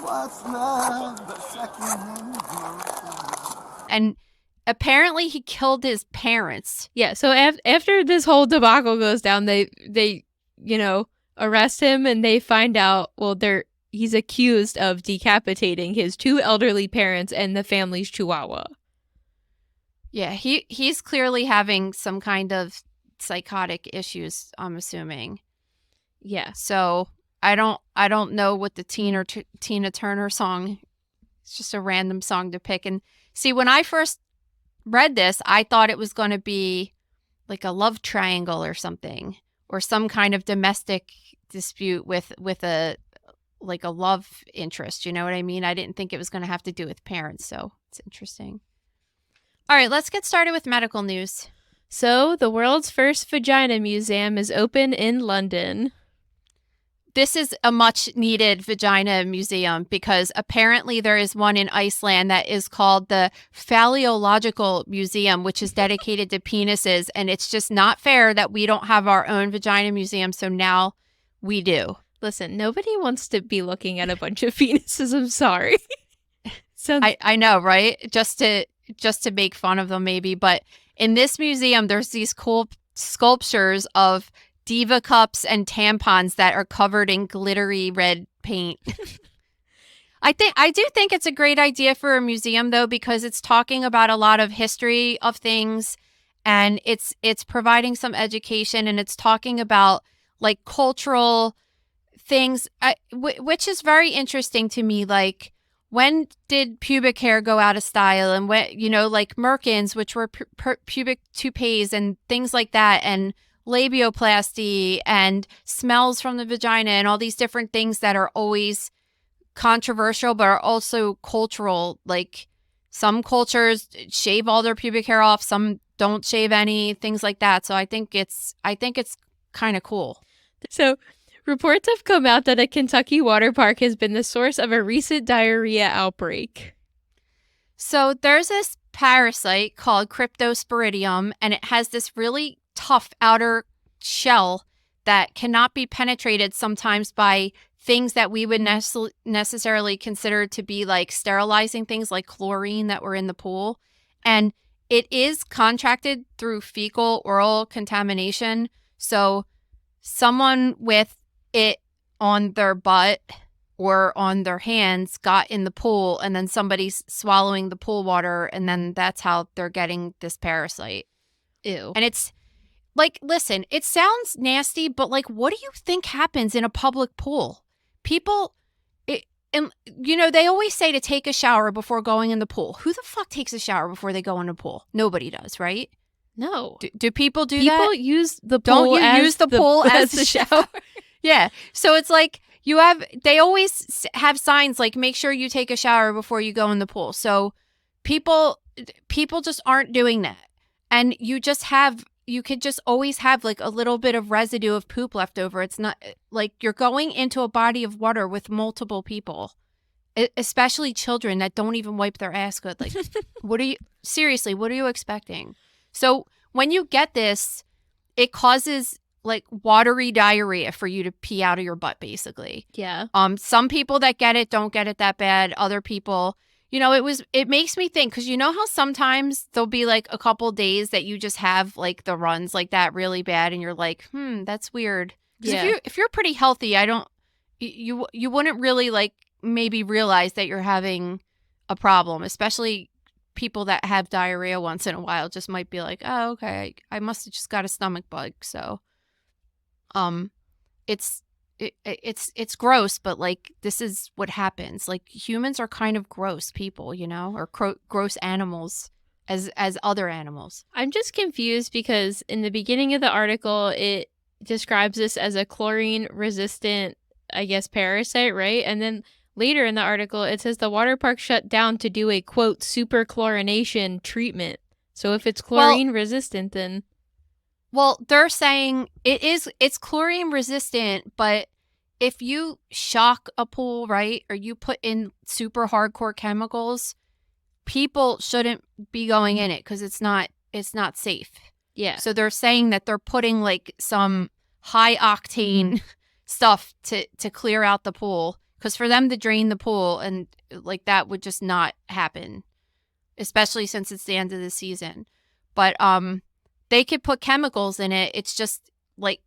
What's love but second. And apparently he killed his parents. Yeah, so after this whole debacle goes down, they arrest him, and they find out, well, he's accused of decapitating his 2 elderly parents and the family's chihuahua. Yeah, he's clearly having some kind of psychotic issues, I'm assuming. Yeah. So I don't know what the Tina Turner song. It's just a random song to pick. And see, when I first read this, I thought it was going to be like a love triangle or something, or some kind of domestic dispute with a love interest. You know what I mean? I didn't think it was going to have to do with parents. So it's interesting. All right, let's get started with medical news. So, the world's first vagina museum is open in London. this is a much needed vagina museum because apparently there is one in Iceland that is called the Phalliological Museum, which is dedicated to penises. And it's just not fair that we don't have our own vagina museum. So now we do. Listen, nobody wants to be looking at a bunch of penises. I'm sorry. So I know, right? Just to make fun of them maybe. But in this museum, there's these cool sculptures of diva cups and tampons that are covered in glittery red paint. I do think it's a great idea for a museum though, because it's talking about a lot of history of things, and it's providing some education, and it's talking about like cultural things, which is very interesting to me. Like, when did pubic hair go out of style? And when, like merkins, which were pubic toupees and things like that, and labioplasty and smells from the vagina and all these different things that are always controversial but are also cultural. Like, some cultures shave all their pubic hair off, some don't shave any, things like that. So I think it's kind of cool. So reports have come out that a Kentucky water park has been the source of a recent diarrhea outbreak. So there's this parasite called Cryptosporidium, and it has this really tough outer shell that cannot be penetrated sometimes by things that we would necessarily consider to be like sterilizing things, like chlorine that were in the pool. And it is contracted through fecal oral contamination. So someone with it on their butt or on their hands got in the pool, and then somebody's swallowing the pool water, and then that's how they're getting this parasite. Ew. And it's like, listen, it sounds nasty, but like, what do you think happens in a public pool? People, they always say to take a shower before going in the pool. Who the fuck takes a shower before they go in a pool? Nobody does, right? No. Do people do People that? use the Don't pool you as use the pool as the shower? Yeah. So it's like they always have signs like, make sure you take a shower before you go in the pool. So people just aren't doing that. And you could just always have like a little bit of residue of poop left over. It's not like you're going into a body of water with multiple people, especially children that don't even wipe their ass good. Like, what are you expecting? So when you get this, it causes like watery diarrhea for you to pee out of your butt, basically. Yeah. Some people that get it don't get it that bad. Other people, it makes me think, because you know how sometimes there'll be like a couple days that you just have like the runs like that really bad, and you're like, that's weird. Yeah. If you're pretty healthy, you wouldn't really like maybe realize that you're having a problem, especially people that have diarrhea once in a while just might be like, oh, okay, I must have just got a stomach bug. So, it's gross, but like, this is what happens. Like, humans are kind of gross people, or gross animals as other animals. I'm just confused because in the beginning of the article, it describes this as a chlorine resistant, I guess, parasite, right? And then later in the article, it says the water park shut down to do a, quote, superchlorination treatment. So if it's chlorine resistant, then... Well, they're saying it's chlorine resistant, but if you shock a pool, right, or you put in super hardcore chemicals, people shouldn't be going in it because it's not safe. Yeah. So they're saying that they're putting like some high octane stuff to clear out the pool, because for them to drain the pool and like that would just not happen, especially since it's the end of the season. But they could put chemicals in it. It's just like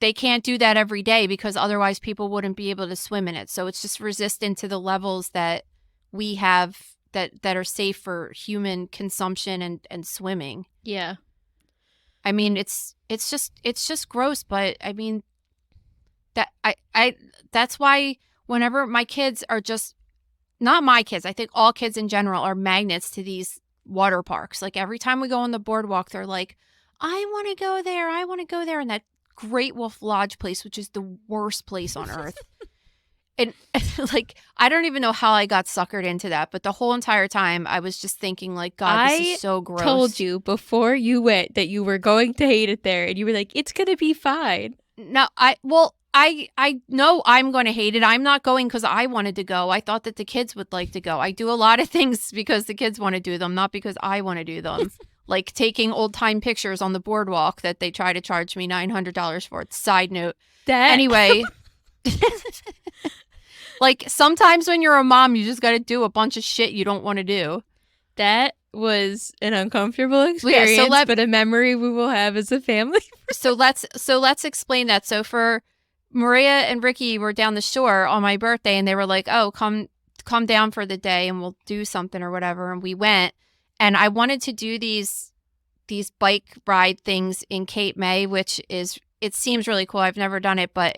they can't do that every day because otherwise people wouldn't be able to swim in it. So it's just resistant to the levels that we have that are safe for human consumption and swimming. Yeah. I mean, it's just gross, but I mean that that's why whenever my kids are not my kids, I think all kids in general are magnets to these water parks. Like, every time we go on the boardwalk, they're like, I want to go there. I want to go there. And that Great Wolf Lodge place, which is the worst place on earth. And like, I don't even know how I got suckered into that. But the whole entire time I was just thinking like, God, this is so gross. I told you before you went that you were going to hate it there. And you were like, it's going to be fine. No, I know I'm going to hate it. I'm not going because I wanted to go. I thought that the kids would like to go. I do a lot of things because the kids want to do them, not because I want to do them. Like taking old-time pictures on the boardwalk that they try to charge me $900 for. Side note. Anyway, like sometimes when you're a mom, you just got to do a bunch of shit you don't want to do. That was an uncomfortable experience, but a memory we will have as a family. So let's explain that. So for Maria and Ricky were down the shore on my birthday, and they were like, "Oh, come down for the day, and we'll do something or whatever." And we went, and I wanted to do these bike ride things in Cape May, which it seems really cool. I've never done it, but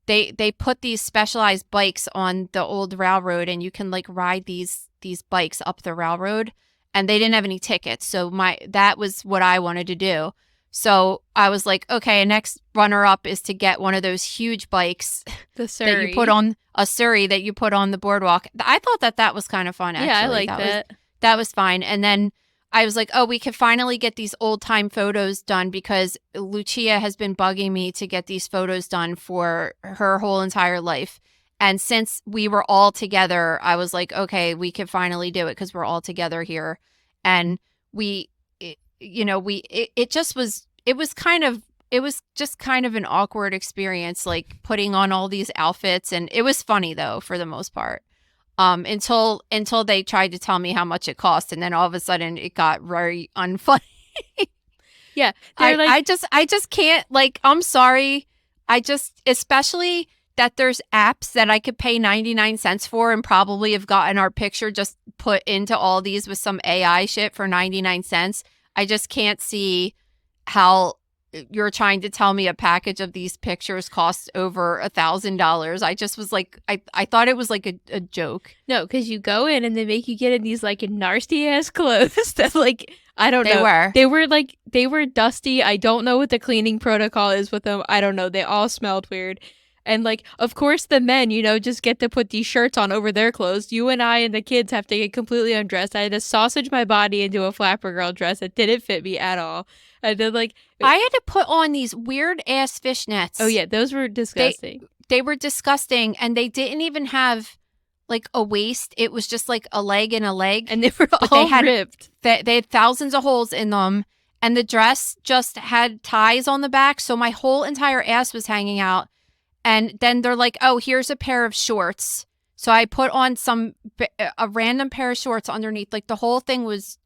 they put these specialized bikes on the old railroad, and you can like ride these bikes up the railroad. And they didn't have any tickets, so that was what I wanted to do. So I was like, okay, next runner up is to get one of those huge bikes that you put on a Surrey that you put on the boardwalk. I thought that was kind of fun, actually. Yeah, I like that. That was fine. And then I was like, oh, we could finally get these old time photos done because Lucia has been bugging me to get these photos done for her whole entire life. And since we were all together, I was like, okay, we could finally do it because we're all together here. And it was just kind of an awkward experience, like putting on all these outfits. And it was funny though, for the most part, until they tried to tell me how much it cost. And then all of a sudden it got very unfunny. Yeah. I just can't, like, I'm sorry. Especially that there's apps that I could pay 99 cents for and probably have gotten our picture just put into all these with some AI shit for 99 cents. I just can't see how you're trying to tell me a package of these pictures costs over $1,000. I just was like, I thought it was like a joke. No, because you go in and they make you get in these like nasty ass clothes that like, I don't know. They were dusty. I don't know what the cleaning protocol is with them. I don't know. They all smelled weird. And, like, of course the men, just get to put these shirts on over their clothes. You and I and the kids have to get completely undressed. I had to sausage my body into a flapper girl dress that didn't fit me at all. And then, like... I had to put on these weird-ass fishnets. Oh, yeah. Those were disgusting. They were disgusting, and they didn't even have, like, a waist. It was just, like, a leg and a leg. And they were all ripped. They had thousands of holes in them, and the dress just had ties on the back, so my whole entire ass was hanging out. And then they're like, oh, here's a pair of shorts. So I put on a random pair of shorts underneath. Like the whole thing was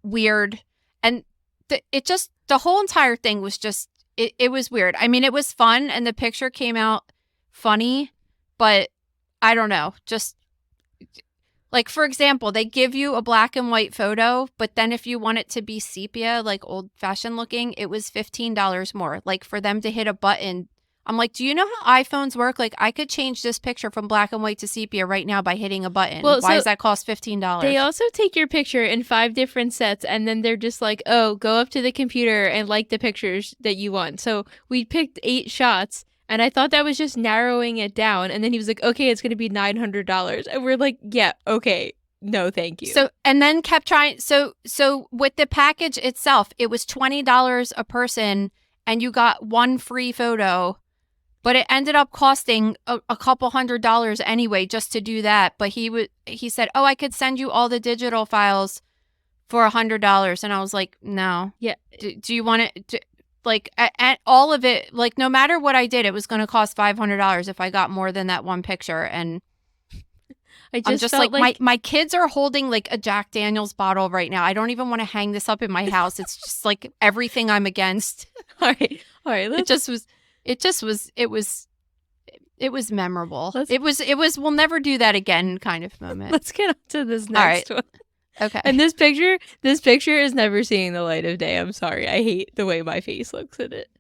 weird. And the whole entire thing was just, it was weird. I mean, it was fun and the picture came out funny, but I don't know. Just like, for example, they give you a black and white photo, but then if you want it to be sepia, like old fashioned looking, it was $15 more. Like for them to hit a button. I'm like, do you know how iPhones work? Like, I could change this picture from black and white to sepia right now by hitting a button. Well, why does that cost $15? They also take your picture in 5 different sets, and then they're just like, oh, go up to the computer and like the pictures that you want. So we picked 8 shots, and I thought that was just narrowing it down. And then he was like, okay, it's going to be $900. And we're like, yeah, okay. No, thank you. So, and then kept trying. So with the package itself, it was $20 a person, and you got 1 free photo. But it ended up costing a couple $100 anyway just to do that. But he said, oh, I could send you all the digital files for $100. And I was like, no. Yeah. Do you want it? Like, all of it, like, no matter what I did, it was going to cost $500 if I got more than that one picture. And I'm just like my kids are holding like a Jack Daniels bottle right now. I don't even want to hang this up in my house. It's just like everything I'm against. All right. It was memorable. It was we'll never do that again kind of moment. Let's get on to this next one. Okay. And this picture is never seeing the light of day. I'm sorry. I hate the way my face looks in it.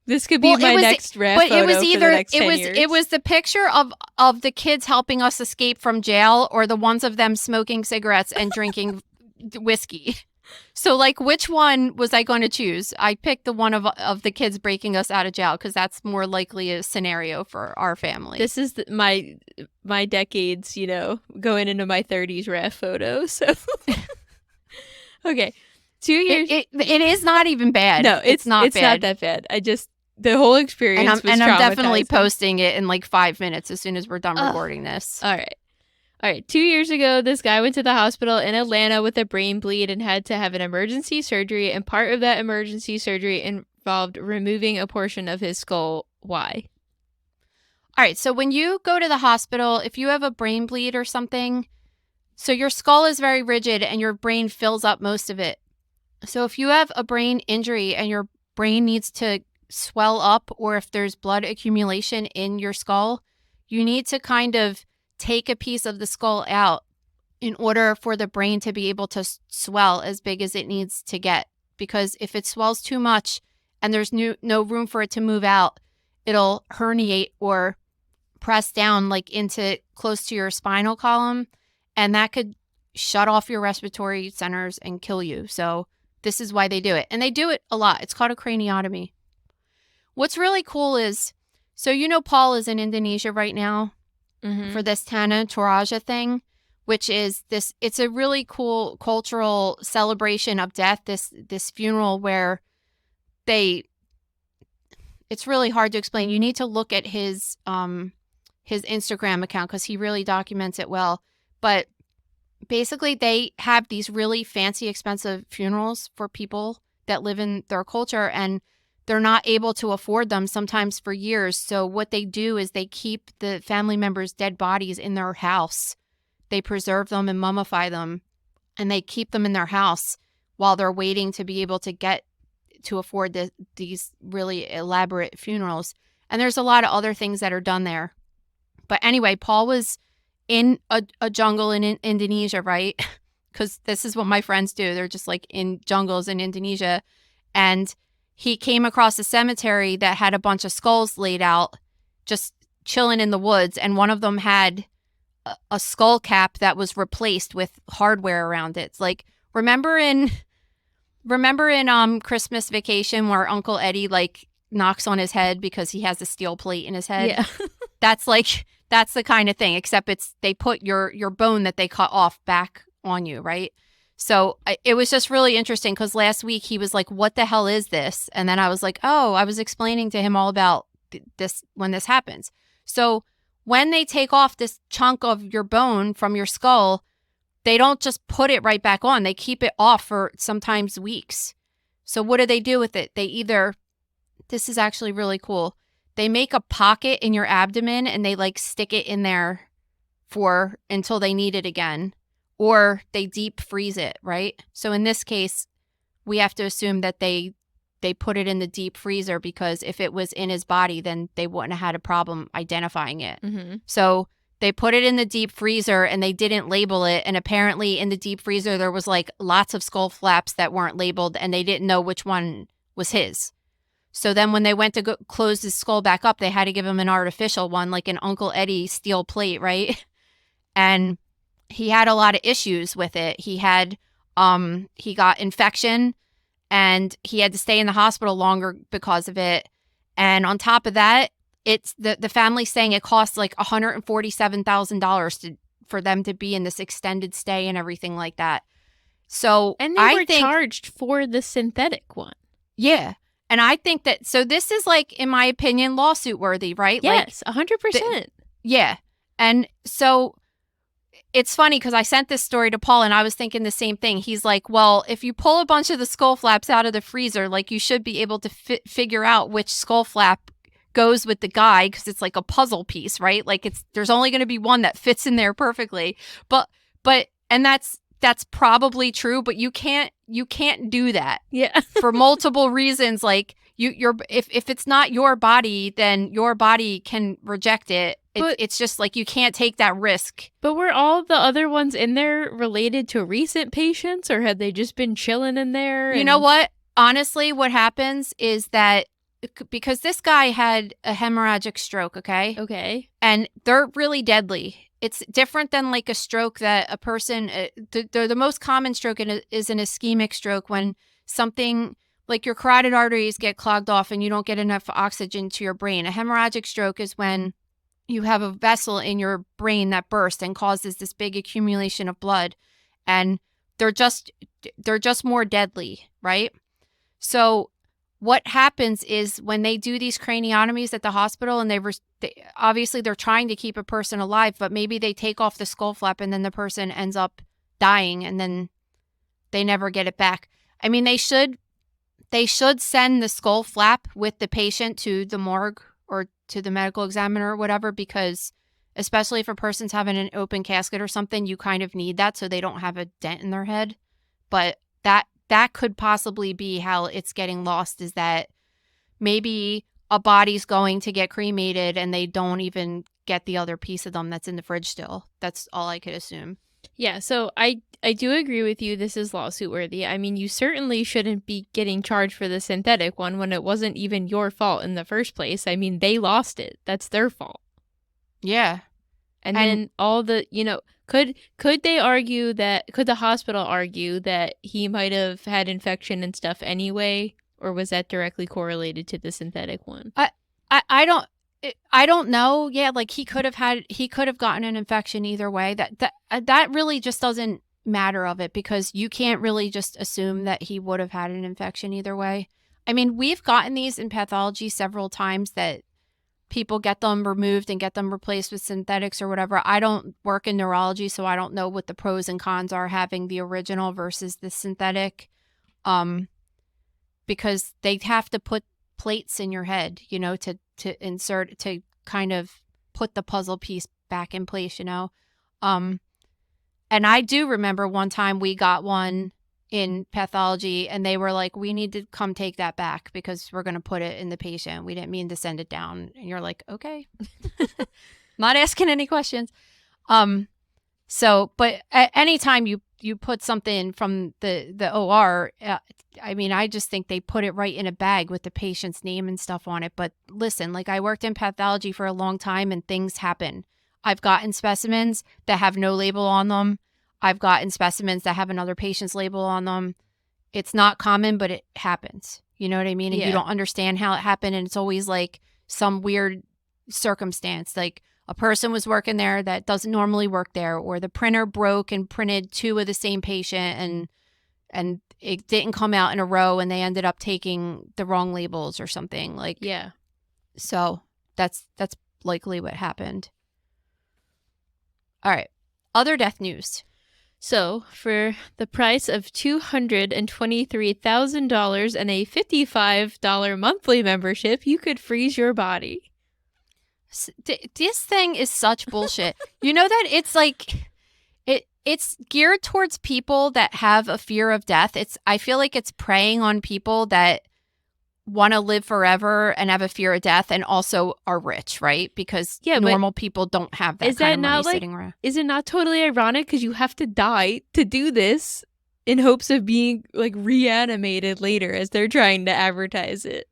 This could be my next ref photo for the next 10 years. It was the picture of the kids helping us escape from jail or the ones of them smoking cigarettes and drinking whiskey. So, like, which one was I going to choose? I picked the one of the kids breaking us out of jail because that's more likely a scenario for our family. This is my decades, going into my 30s ref photo. So, okay, 2 years. It is not even bad. No, it's not bad. bad. Not that bad. the whole experience was I'm definitely traumatizing. posting it in like 5 minutes as soon as we're done recording this. All right. 2 years ago, this guy went to the hospital in Atlanta with a brain bleed and had to have an emergency surgery. And part of that emergency surgery involved removing a portion of his skull. Why? All right. So when you go to the hospital, if you have a brain bleed or something, so your skull is very rigid and your brain fills up most of it. So if you have a brain injury and your brain needs to swell up, or if there's blood accumulation in your skull, you need to kind of take a piece of the skull out in order for the brain to be able to swell as big as it needs to get. Because if it swells too much and there's no room for it to move out, it'll herniate or press down like into close to your spinal column, and that could shut off your respiratory centers and kill you. So this is why they do it. And they do it a lot. It's called a craniotomy. What's really cool is, so you know Paul is in Indonesia right now for this Tanah Toraja thing, which is this, it's a really cool cultural celebration of death, this funeral where it's really hard to explain. You need to look at his Instagram account because he really documents it well. But basically they have these really fancy, expensive funerals for people that live in their culture, and they're not able to afford them sometimes for years. So what they do is they keep the family members' dead bodies in their house. They preserve them and mummify them, and they keep them in their house while they're waiting to be able to get to afford these really elaborate funerals. And there's a lot of other things that are done there. But anyway, Paul was in a jungle in Indonesia, right? Because this is what my friends do. They're just like in jungles in Indonesia. And he came across a cemetery that had a bunch of skulls laid out, just chilling in the woods. And one of them had a skull cap that was replaced with hardware around it. It's like, remember in Christmas Vacation where Uncle Eddie like knocks on his head because he has a steel plate in his head? Yeah. That's the kind of thing, except they put your bone that they cut off back on you, right? So it was just really interesting because last week he was like, what the hell is this? And then I was like, oh, I was explaining to him all about this when this happens. So when they take off this chunk of your bone from your skull, they don't just put it right back on. They keep it off for sometimes weeks. So what do they do with it? This is actually really cool. They make a pocket in your abdomen and they like stick it in there until they need it again, or they deep freeze it, right? So in this case, we have to assume that they put it in the deep freezer because if it was in his body, then they wouldn't have had a problem identifying it. Mm-hmm. So they put it in the deep freezer and they didn't label it. And apparently in the deep freezer, there was like lots of skull flaps that weren't labeled and they didn't know which one was his. So then when they went to go close his skull back up, they had to give him an artificial one, like an Uncle Eddie steel plate, right? And he had a lot of issues with it. He got infection and he had to stay in the hospital longer because of it. And on top of that, it's the family saying it costs like $147,000 for them to be in this extended stay and everything like that. So and they were charged for the synthetic one. Yeah. And I think that, so this is like, in my opinion, lawsuit worthy, right? Yes, 100%. Yeah. And so it's funny because I sent this story to Paul and I was thinking the same thing. He's like, well, if you pull a bunch of the skull flaps out of the freezer, like you should be able to figure out which skull flap goes with the guy because it's like a puzzle piece, right? Like there's only going to be one that fits in there perfectly. But and that's probably true, but you can't do that. Yeah. For multiple reasons. Like if it's not your body, then your body can reject it. It's just like you can't take that risk. But were all the other ones in there related to recent patients, or had they just been chilling in there? You know what? Honestly, what happens is that because this guy had a hemorrhagic stroke, okay? Okay. And they're really deadly. It's different than like a stroke that a person, the most common stroke is an ischemic stroke, when something like your carotid arteries get clogged off and you don't get enough oxygen to your brain. A hemorrhagic stroke is when you have a vessel in your brain that bursts and causes this big accumulation of blood, and they're just more deadly, right? So what happens is when they do these craniotomies at the hospital and obviously they're trying to keep a person alive, but maybe they take off the skull flap and then the person ends up dying and then they never get it back. I mean, they should send the skull flap with the patient to the morgue or to the medical examiner or whatever, because especially if a person's having an open casket or something, you kind of need that so they don't have a dent in their head. But that could possibly be how it's getting lost, is that maybe a body's going to get cremated and they don't even get the other piece of them that's in the fridge still. That's all I could assume. Yeah, so I do agree with you. This is lawsuit worthy. I mean, you certainly shouldn't be getting charged for the synthetic one when it wasn't even your fault in the first place. I mean, they lost it. That's their fault. Yeah. And then all the, could they argue that, could the hospital argue that he might have had infection and stuff anyway? Or was that directly correlated to the synthetic one? I don't know. Yeah, like he could have gotten an infection either way. That really just doesn't matter of it, because you can't really just assume that he would have had an infection either way. I mean, we've gotten these in pathology several times that people get them removed and get them replaced with synthetics or whatever. I don't work in neurology, so I don't know what the pros and cons are having the original versus the synthetic, because they have to put plates in your head, to insert, to kind of put the puzzle piece back in place, And I do remember one time we got one in pathology and they were like, we need to come take that back because we're going to put it in the patient. We didn't mean to send it down. And you're like, okay, not asking any questions. But anytime you put something from the OR, I mean, I just think they put it right in a bag with the patient's name and stuff on it. But listen, like, I worked in pathology for a long time and things happen. I've gotten specimens that have no label on them. I've gotten specimens that have another patient's label on them. It's not common, but it happens. You know what I mean? And you don't understand how it happened. And it's always like some weird circumstance. Like a person was working there that doesn't normally work there, or the printer broke and printed two of the same patient and it didn't come out in a row and they ended up taking the wrong labels or something. Like, yeah. So that's likely what happened. All right. Other death news. So, for the price of $223,000 and a $55 monthly membership, you could freeze your body. This thing is such bullshit. You know that it's like, it's geared towards people that have a fear of death. I feel like it's preying on people that want to live forever and have a fear of death and also are rich, right? Because normal people don't have that kind of money sitting around. Is it not totally ironic because you have to die to do this in hopes of being like reanimated later as they're trying to advertise it?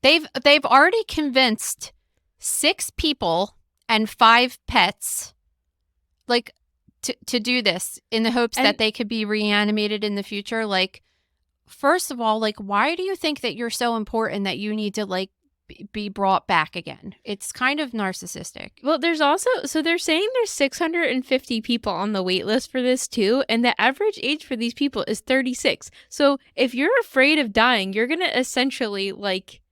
They've already convinced 6 people and 5 pets like to do this in the hopes that they could be reanimated in the future. Like, first of all, like, why do you think that you're so important that you need to, like, be brought back again? It's kind of narcissistic. Well, there's also, so they're saying there's 650 people on the wait list for this too, and the average age for these people is 36. So if you're afraid of dying, you're going to essentially, like,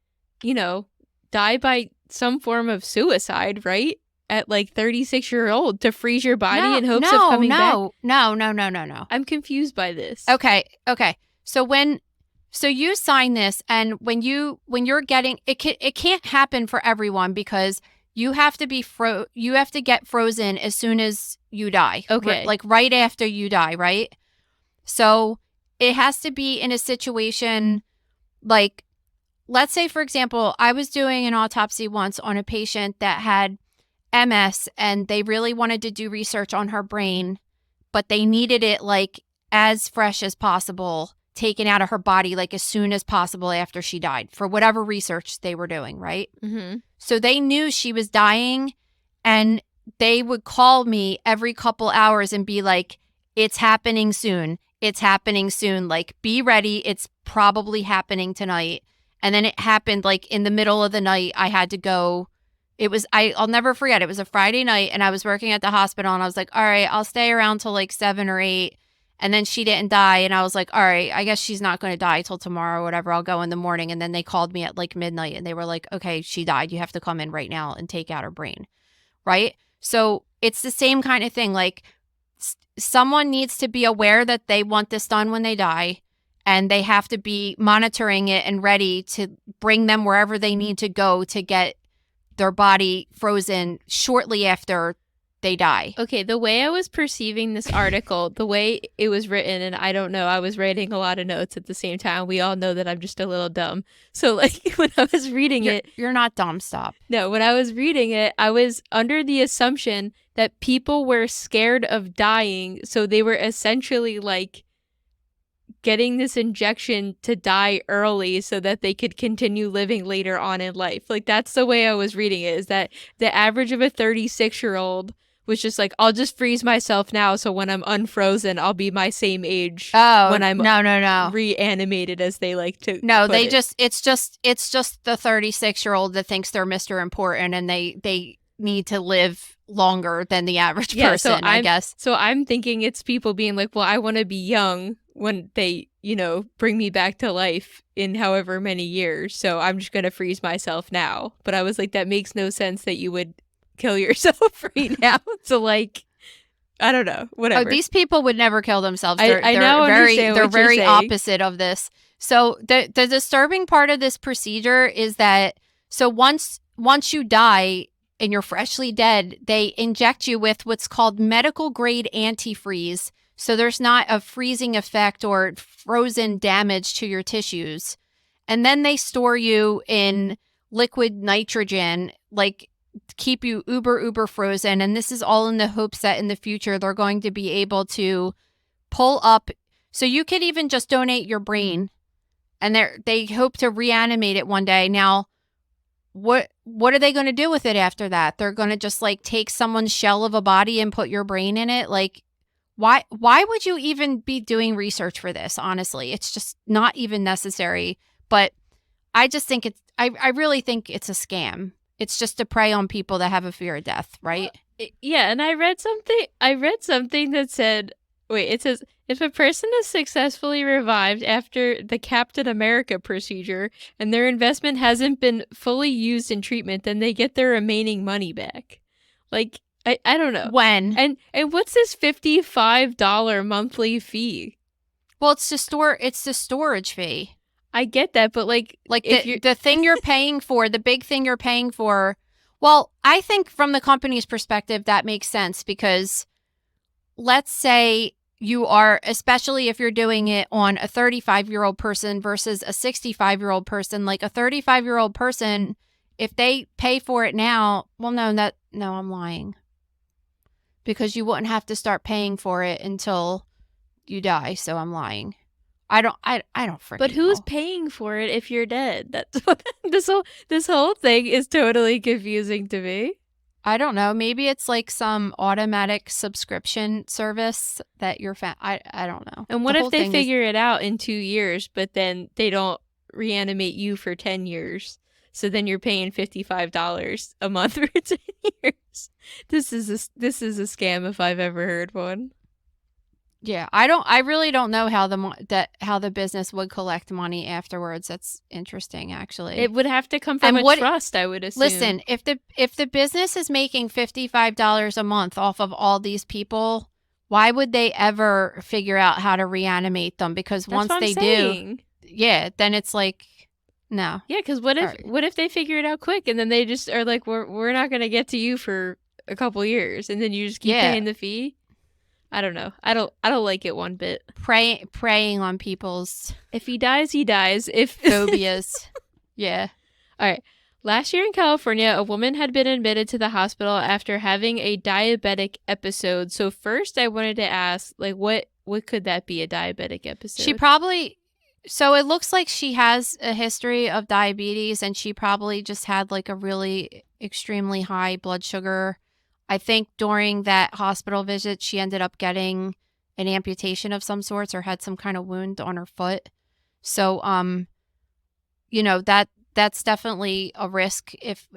die by some form of suicide, right? At like 36-year-old to freeze your body in hopes of coming back. No. I'm confused by this. Okay. So you sign this, and when you're getting it can't happen for everyone because you have to be you have to get frozen as soon as you die. Okay. Like right after you die, right? So it has to be in a situation like, let's say, for example, I was doing an autopsy once on a patient that had MS and they really wanted to do research on her brain, but they needed it like as fresh as possible, taken out of her body like as soon as possible after she died for whatever research they were doing, right? Mm-hmm. So they knew she was dying and they would call me every couple hours and be like, it's happening soon. It's happening soon. Like, be ready. It's probably happening tonight. And then it happened like in the middle of the night. I had to go. I'll never forget. It was a Friday night and I was working at the hospital and I was like, all right, I'll stay around till like 7 or 8. And then she didn't die. And I was like, all right, I guess she's not going to die till tomorrow or whatever. I'll go in the morning. And then they called me at like midnight and they were like, okay, she died. You have to come in right now and take out her brain. Right. So it's the same kind of thing. Like someone needs to be aware that they want this done when they die. And they have to be monitoring it and ready to bring them wherever they need to go to get their body frozen shortly after they die. Okay, the way I was perceiving this article, the way it was written, and I don't know, I was writing a lot of notes at the same time. We all know that I'm just a little dumb. So, like, when I was reading You're not dumb, stop. No, when I was reading it, I was under the assumption that people were scared of dying, so they were essentially, like, getting this injection to die early so that they could continue living later on in life. Like, that's the way I was reading it, is that the average of a 36-year-old was just like, I'll just freeze myself now so when I'm unfrozen, I'll be my same age when I'm no. reanimated, as they like to No, put they it. it's just the 36-year-old that thinks they're Mr. Important and they need to live longer than the average person, I guess. So I'm thinking it's people being like, well, I want to be young when they, bring me back to life in however many years. So I'm just going to freeze myself now. But I was like, that makes no sense that you would kill yourself right now. So, like, I don't know, whatever. Oh, these people would never kill themselves. I now understand they're what you're very saying. opposite of this. So the disturbing part of this procedure is that once you die and you're freshly dead, they inject you with what's called medical grade antifreeze. So there's not a freezing effect or frozen damage to your tissues. And then they store you in liquid nitrogen, like keep you uber frozen. And this is all in the hopes that in the future they're going to be able to pull up. So you could even just donate your brain and they hope to reanimate it one day. Now, what are they going to do with it after that? They're going to just like take someone's shell of a body and put your brain in it? Like, why would you even be doing research for this? Honestly, it's just not even necessary. But I just think I really think it's a scam. It's just to prey on people that have a fear of death, right? Yeah, and I read something that said, it says, if a person is successfully revived after the Captain America procedure and their investment hasn't been fully used in treatment, then they get their remaining money back. Like, I don't know. When? And what's this $55 monthly fee? Well, it's the storage fee. I get that, but like the thing you're paying for, the big thing you're paying for. Well, I think from the company's perspective, that makes sense because let's say you are, especially if you're doing it on a 35-year-old person versus a 65-year-old person, like a 35-year-old person, if they pay for it now, well, no, I'm lying. Because you wouldn't have to start paying for it until you die, so I'm lying. I don't freaking But who's know. paying for it if you're dead? That's what this whole thing is totally confusing to me. I don't know. Maybe it's like some automatic subscription service that you're I don't know. And what The if whole they thing figure it out in 2 years, but then they don't reanimate you for 10 years? So then you're paying $55 a month for 10 years. This is a scam if I've ever heard one. Yeah, I really don't know how the business would collect money afterwards. That's interesting, actually. It would have to come from a trust, I would assume. Listen, if the business is making $55 a month off of all these people, why would they ever figure out how to reanimate them? Because once they do, yeah, then it's like, no. Yeah, because what if they figure it out quick and then they just are like, we're not going to get to you for a couple years, and then you just keep paying the fee? I don't know. I don't like it one bit. Preying on people's if he dies, he dies. If phobias. Yeah. All right. Last year in California, a woman had been admitted to the hospital after having a diabetic episode. So first I wanted to ask, like, what could that be, a diabetic episode? So it looks like she has a history of diabetes and she probably just had like a really extremely high blood sugar. I think during that hospital visit, she ended up getting an amputation of some sorts or had some kind of wound on her foot. So, that's definitely a risk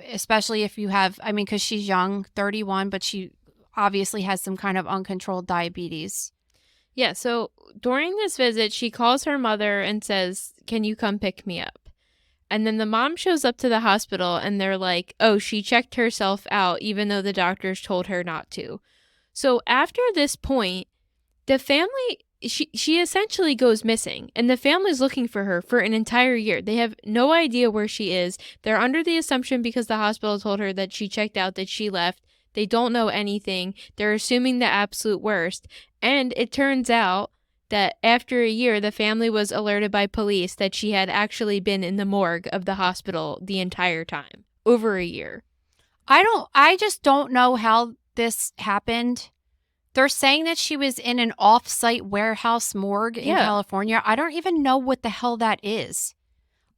especially if you have, because she's young, 31, but she obviously has some kind of uncontrolled diabetes. Yeah, so during this visit, she calls her mother and says, "Can you come pick me up?" And then the mom shows up to the hospital and they're like, "Oh, she checked herself out even though the doctors told her not to." So after this point, the family, she essentially goes missing, and the family's looking for her for an entire year. They have no idea where she is. They're under the assumption, because the hospital told her that she checked out, that she left. They don't know anything. They're assuming the absolute worst. And it turns out that after a year, the family was alerted by police that she had actually been in the morgue of the hospital the entire time. Over a year. I just don't know how this happened. They're saying that she was in an off-site warehouse morgue in California. I don't even know what the hell that is.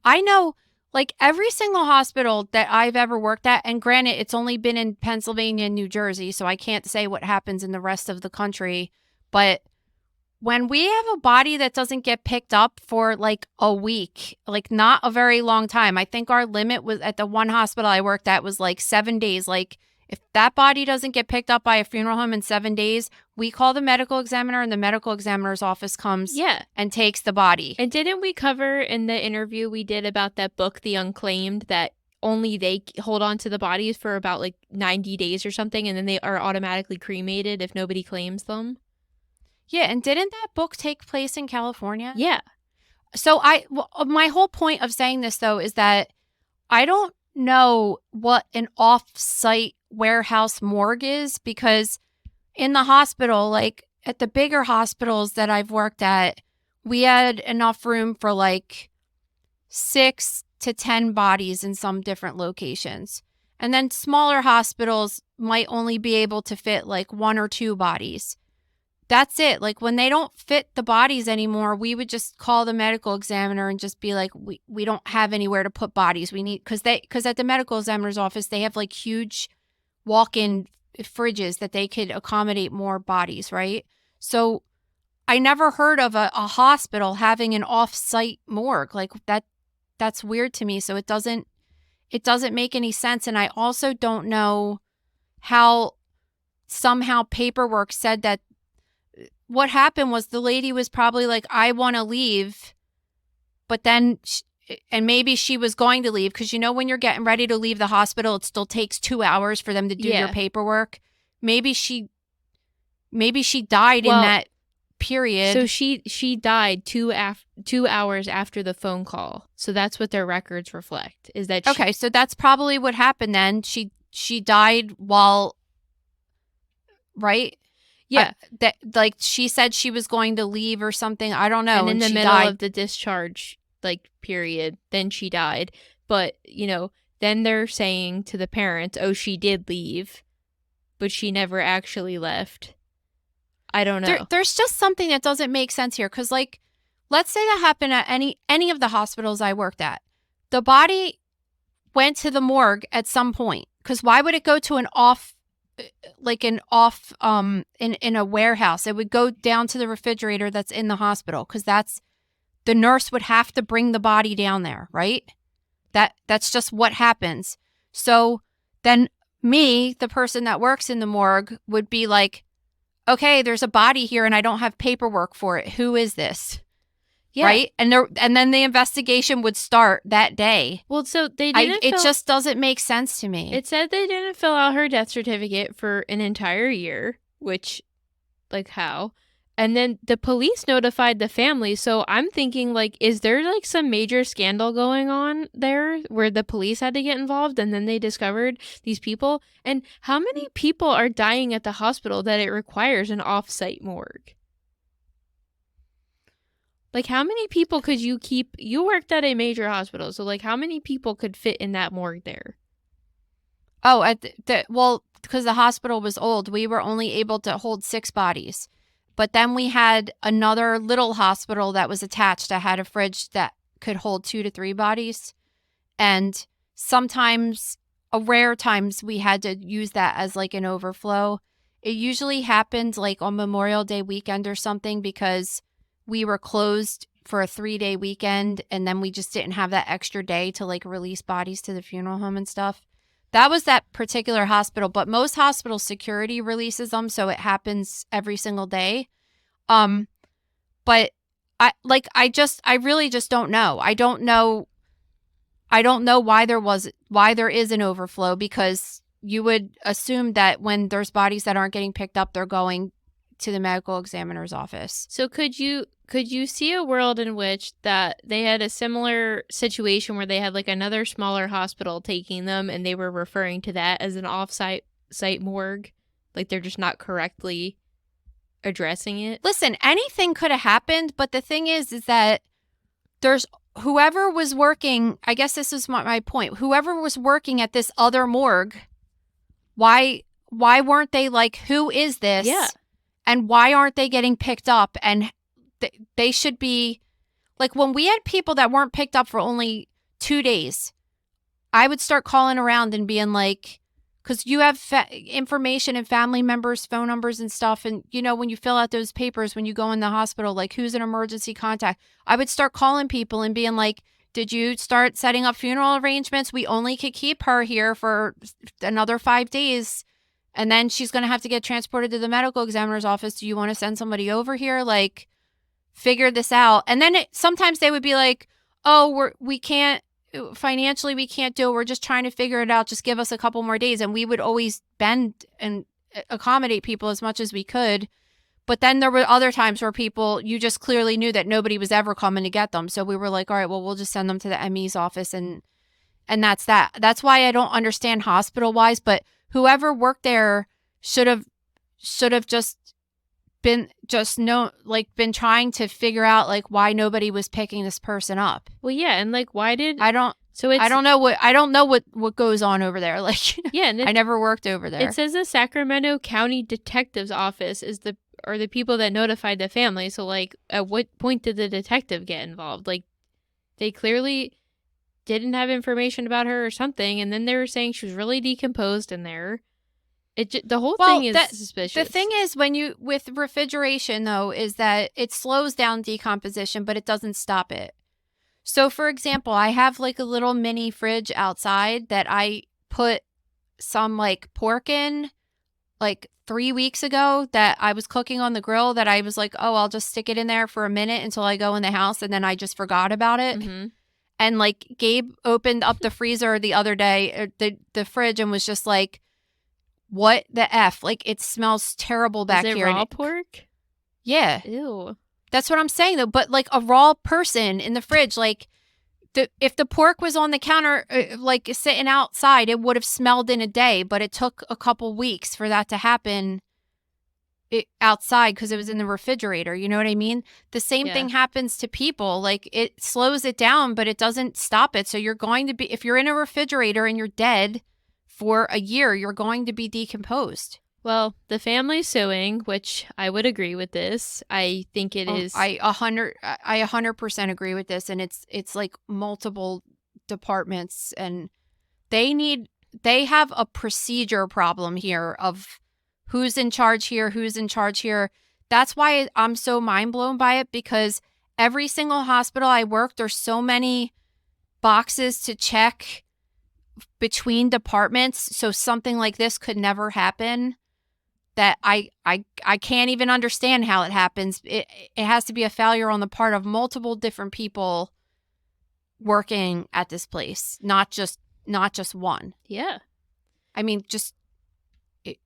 I know, like, every single hospital that I've ever worked at, and granted, it's only been in Pennsylvania and New Jersey, so I can't say what happens in the rest of the country, but when we have a body that doesn't get picked up for like a week, like not a very long time, I think our limit was at the one hospital I worked at was like 7 days. Like, if that body doesn't get picked up by a funeral home in 7 days, we call the medical examiner, and the medical examiner's office comes and takes the body. And didn't we cover in the interview we did about that book, The Unclaimed, that only they hold on to the bodies for about like 90 days or something, and then they are automatically cremated if nobody claims them? Yeah, and didn't that book take place in California? Yeah. So my whole point of saying this, though, is that I don't know what an off-site warehouse morgue is, because in the hospital, like at the bigger hospitals that I've worked at, we had enough room for like 6 to 10 bodies in some different locations. And then smaller hospitals might only be able to fit like 1 or 2 bodies. That's it. Like, when they don't fit the bodies anymore, we would just call the medical examiner and just be like, we don't have anywhere to put bodies. We need, because at the medical examiner's office, they have like huge walk-in fridges that they could accommodate more bodies, right? So I never heard of a hospital having an off-site morgue. Like, that's weird to me. So it doesn't make any sense. And I also don't know how somehow paperwork said that. What happened was the lady was probably like, I want to leave, but then, and maybe she was going to leave, because when you're getting ready to leave the hospital, it still takes 2 hours for them to do your paperwork. Maybe she died in that period. So she died 2 hours after the phone call. So that's what their records reflect. Is that okay? So that's probably what happened then. She died while, right? Yeah. That, like, she said she was going to leave or something. I don't know. And in the middle of the discharge, like, period, then she died. But, then they're saying to the parents, oh, she did leave, but she never actually left. I don't know. There's just something that doesn't make sense here. Because, like, let's say that happened at any of the hospitals I worked at. The body went to the morgue at some point. Because why would it go to in a warehouse? It would go down to the refrigerator that's in the hospital, because the nurse would have to bring the body down there, right? That's just what happens. So then me, the person that works in the morgue, would be like, okay, there's a body here and I don't have paperwork for it. Who is this? Yeah. Right? And then the investigation would start that day. Well, so they didn't. It just doesn't make sense to me. It said they didn't fill out her death certificate for an entire year, which, like, how? And then the police notified the family. So I'm thinking, like, is there like some major scandal going on there where the police had to get involved and then they discovered these people? And how many people are dying at the hospital that it requires an off-site morgue? Like, how many people could you keep? You worked at a major hospital, so, like, how many people could fit in that morgue there? Oh, well, because the hospital was old, we were only able to hold 6 bodies. But then we had another little hospital that was attached that had a fridge that could hold 2 to 3 bodies. And sometimes, rare times, we had to use that as, like, an overflow. It usually happened, like, on Memorial Day weekend or something, because we were closed for a 3-day weekend, and then we just didn't have that extra day to, like, release bodies to the funeral home and stuff. That was that particular hospital, but most hospital security releases them, so it happens every single day. But I really just don't know. I don't know why there is an overflow, because you would assume that when there's bodies that aren't getting picked up, they're going to the medical examiner's office. So could you see a world in which that they had a similar situation where they had like another smaller hospital taking them and they were referring to that as an off-site morgue? Like they're just not correctly addressing it? Listen, anything could have happened, but the thing is that there's whoever was working, I guess this is my point, whoever was working at this other morgue, why weren't they like, who is this? Yeah. And why aren't they getting picked up? And they should be, like, when we had people that weren't picked up for only 2 days, I would start calling around and being like, because you have information and family members' phone numbers and stuff. And, you know, when you fill out those papers, when you go in the hospital, like, who's an emergency contact? I would start calling people and being like, did you start setting up funeral arrangements? We only could keep her here for another 5 days. And then she's going to have to get transported to the medical examiner's office. Do you want to send somebody over here? Like, figure this out. And then sometimes they would be like, oh, we can't, financially, we can't do it. We're just trying to figure it out. Just give us a couple more days. And we would always bend and accommodate people as much as we could. But then there were other times where people, you just clearly knew that nobody was ever coming to get them. So we were like, all right, well, we'll just send them to the ME's office. And that's that. That's why I don't understand hospital-wise. But whoever worked there should have just been trying to figure out like why nobody was picking this person up. Well, yeah, and like why did I don't know what goes on over there. Like, yeah, and I never worked over there. It says the Sacramento County Detective's Office are the people that notified the family. So like, at what point did the detective get involved? Like, they clearly didn't have information about her or something, and then they were saying she was really decomposed in there. The whole thing is suspicious. The thing is, with refrigeration, though, is that it slows down decomposition, but it doesn't stop it. So, for example, I have like a little mini fridge outside that I put some like pork in like 3 weeks ago that I was cooking on the grill, that I was like, oh, I'll just stick it in there for a minute until I go in the house, and then I just forgot about it. Mm-hmm. And like Gabe opened up the freezer the other day, the fridge, and was just like, what the F? Like, it smells terrible back here. Is it raw pork? Yeah. Ew. That's what I'm saying, though. But like a raw person in the fridge, like if the pork was on the counter, like sitting outside, it would have smelled in a day. But it took a couple weeks for that to happen outside because it was in the refrigerator. You know what I mean? The same thing happens to people. Like, it slows it down, but it doesn't stop it. So you're going to be, if you're in a refrigerator and you're dead for a year, you're going to be decomposed. Well, the family's suing, which I would agree with this. I think it is. I 100% agree with this, and it's like multiple departments, and they have a procedure problem here of who's in charge here, who's in charge here. That's why I'm so mind blown by it, because every single hospital I work, there's so many boxes to check between departments, so something like this could never happen, that I can't even understand how it happens. It has to be a failure on the part of multiple different people working at this place, not just one. Yeah. I mean, just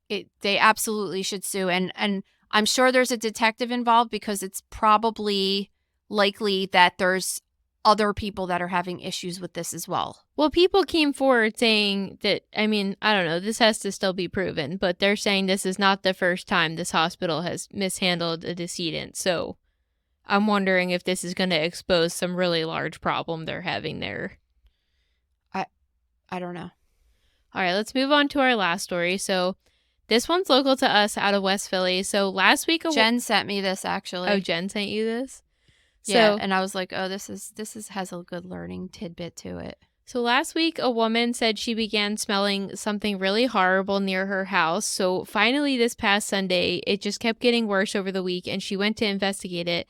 they absolutely should sue, and I'm sure there's a detective involved, because it's probably likely that there's other people that are having issues with this as well. Well, people came forward saying that, I mean, I don't know, this has to still be proven, but they're saying this is not the first time this hospital has mishandled a decedent. So I'm wondering if this is going to expose some really large problem they're having there. I don't know. All right, let's move on to our last story. So this one's local to us out of West Philly. So last week... Jen sent me this, actually. Oh, Jen sent you this? Yeah, and I was like, oh, this has a good learning tidbit to it. So last week, a woman said she began smelling something really horrible near her house. So finally, this past Sunday, it just kept getting worse over the week, and she went to investigate it.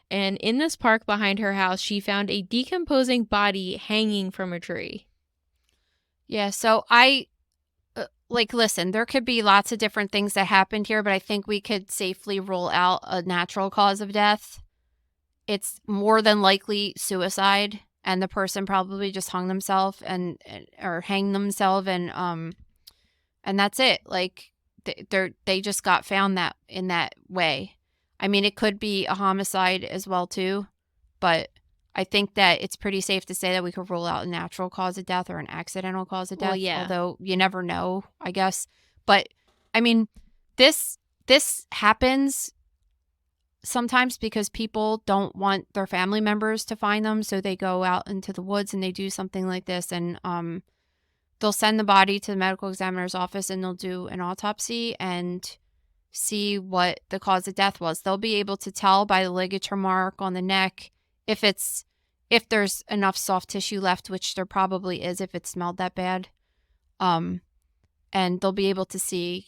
And in this park behind her house, she found a decomposing body hanging from a tree. Yeah, so I like, listen, there could be lots of different things that happened here, but I think we could safely rule out a natural cause of death. It's more than likely suicide, and the person probably just hung themselves or hanged themselves, and that's it. Like, they just got found that in that way. I mean, it could be a homicide as well too, but I think that it's pretty safe to say that we could rule out a natural cause of death or an accidental cause of death. Well, yeah. Although you never know, I guess. But I mean, this happens sometimes because people don't want their family members to find them, so they go out into the woods and they do something like this, and they'll send the body to the medical examiner's office and they'll do an autopsy and see what the cause of death was. They'll be able to tell by the ligature mark on the neck if there's enough soft tissue left, which there probably is if it smelled that bad. And they'll be able to see,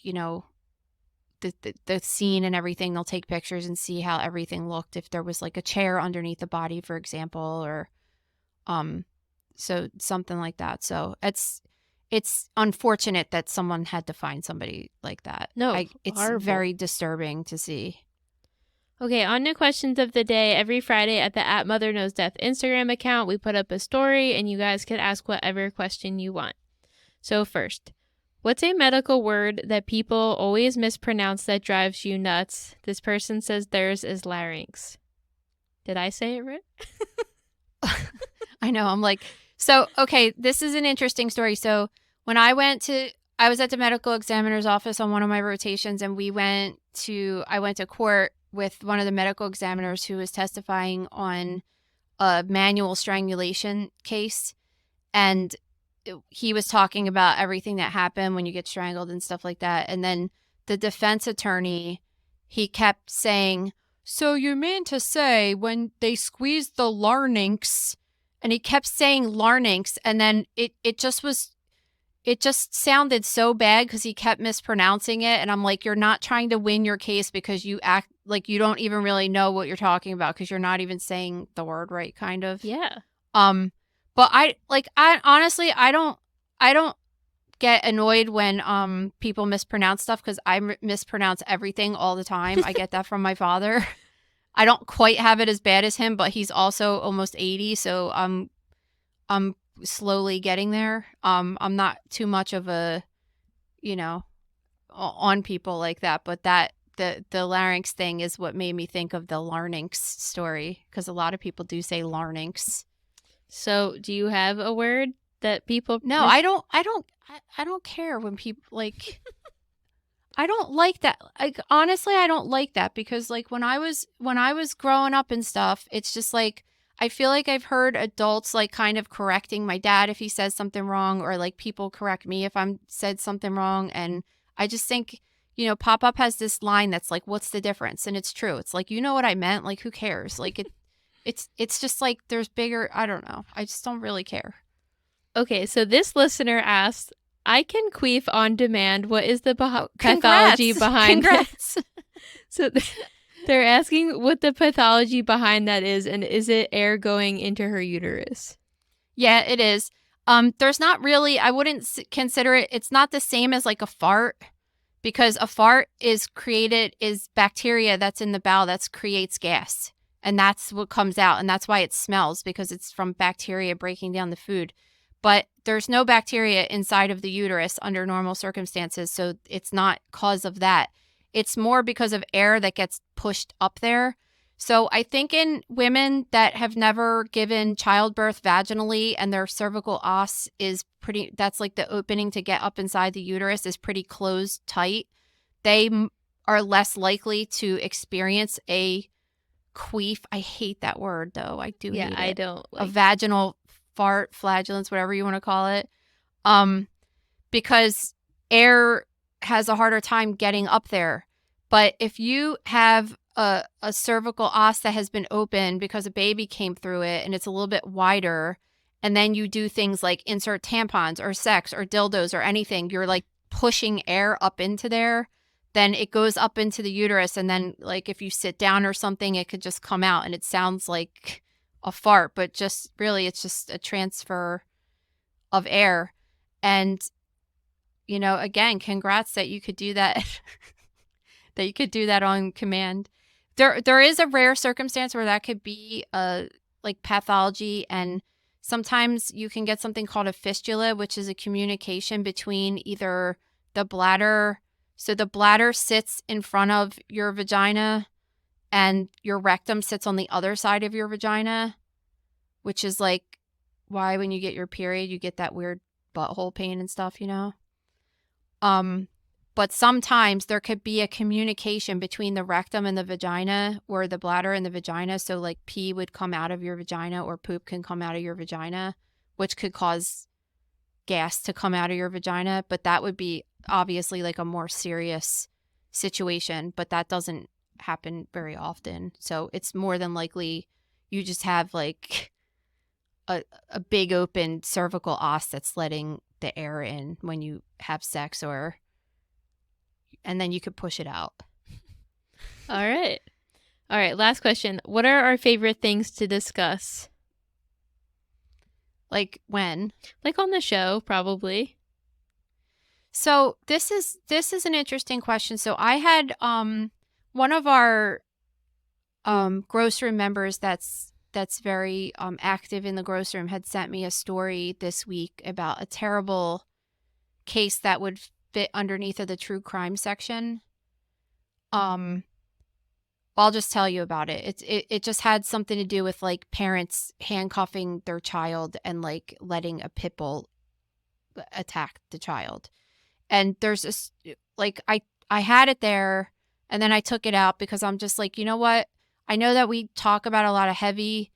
the scene and everything. They'll take pictures and see how everything looked, if there was like a chair underneath the body, for example, or so something like that. So it's unfortunate that someone had to find somebody like that. No, it's horrible. very disturbing to see. Okay, on to questions of the day. Every Friday at the @MotherKnowsDeath Instagram account, we put up a story, and you guys can ask whatever question you want. So first, what's a medical word that people always mispronounce that drives you nuts? This person says theirs is larynx. Did I say it right? I know. I'm like, so, okay, this is an interesting story. So when I was at the medical examiner's office on one of my rotations, and I went to court with one of the medical examiners who was testifying on a manual strangulation case. And he was talking about everything that happened when you get strangled and stuff like that. And then the defense attorney, he kept saying, so you mean to say when they squeezed the larynx, and he kept saying larynx, and then it just sounded so bad because he kept mispronouncing it. And I'm like, you're not trying to win your case because you act like you don't even really know what you're talking about because you're not even saying the word right, kind of. Yeah. But I honestly, I don't get annoyed when people mispronounce stuff because I mispronounce everything all the time. I get that from my father. I don't quite have it as bad as him, but he's also almost 80, so I'm slowly getting there. I'm not too much of a, on people like that, but the larynx thing is what made me think of the larynx story, because a lot of people do say larynx. So do you have a word that people... No, I don't care when people like... I don't like that. Like, honestly, I don't like that because like when I was growing up and stuff, it's just like, I feel like I've heard adults like kind of correcting my dad if he says something wrong, or like people correct me if I'm said something wrong. And I just think, Pop-Up has this line that's like, what's the difference? And it's true. It's like, you know what I meant? Like, who cares? Like it's just like there's bigger, I don't know. I just don't really care. Okay, so this listener asked, I can queef on demand. What is the pathology behind Congrats. it? So they're asking what the pathology behind that is, and is it air going into her uterus? Yeah, it is. There's not really, I wouldn't consider it, it's not the same as like a fart, because a fart is bacteria that's in the bowel that creates gas. And that's what comes out. And that's why it smells, because it's from bacteria breaking down the food. But there's no bacteria inside of the uterus under normal circumstances, so it's not cause of that. It's more because of air that gets pushed up there. So I think in women that have never given childbirth vaginally and their cervical os is that's like the opening to get up inside the uterus is pretty closed tight, they are less likely to experience a queef. I hate that word though. I do hate it. I don't like a vaginal fart, flatulence, whatever you want to call it, because air has a harder time getting up there. But if you have a cervical os that has been opened because a baby came through it and it's a little bit wider, and then you do things like insert tampons or sex or dildos or anything, you're like pushing air up into there, then it goes up into the uterus. And then like if you sit down or something, it could just come out and it sounds like a fart, but just really it's just a transfer of air. And again, congrats that you could do that. That you could do that on command. There is a rare circumstance where that could be like pathology, and sometimes you can get something called a fistula, which is a communication between either the bladder. So the bladder sits in front of your vagina and your rectum sits on the other side of your vagina, which is like why when you get your period, you get that weird butthole pain and stuff, But sometimes there could be a communication between the rectum and the vagina, or the bladder and the vagina. So like pee would come out of your vagina, or poop can come out of your vagina, which could cause gas to come out of your vagina. But that would be obviously like a more serious situation, but that doesn't happen very often. So it's more than likely you just have like a big open cervical os that's letting the air in when you have sex, and then you could push it out. All right. Last question. What are our favorite things to discuss? Like when? Like on the show, probably. So this is an interesting question. So I had one of our gross room members that's very active in the gross room had sent me a story this week about a terrible case that would fit underneath of the true crime section. I'll just tell you about it. It just had something to do with like parents handcuffing their child and like letting a pit bull attack the child. And there's this like I had it there and then I took it out because I'm just like, you know what? I know that we talk about a lot of heavy,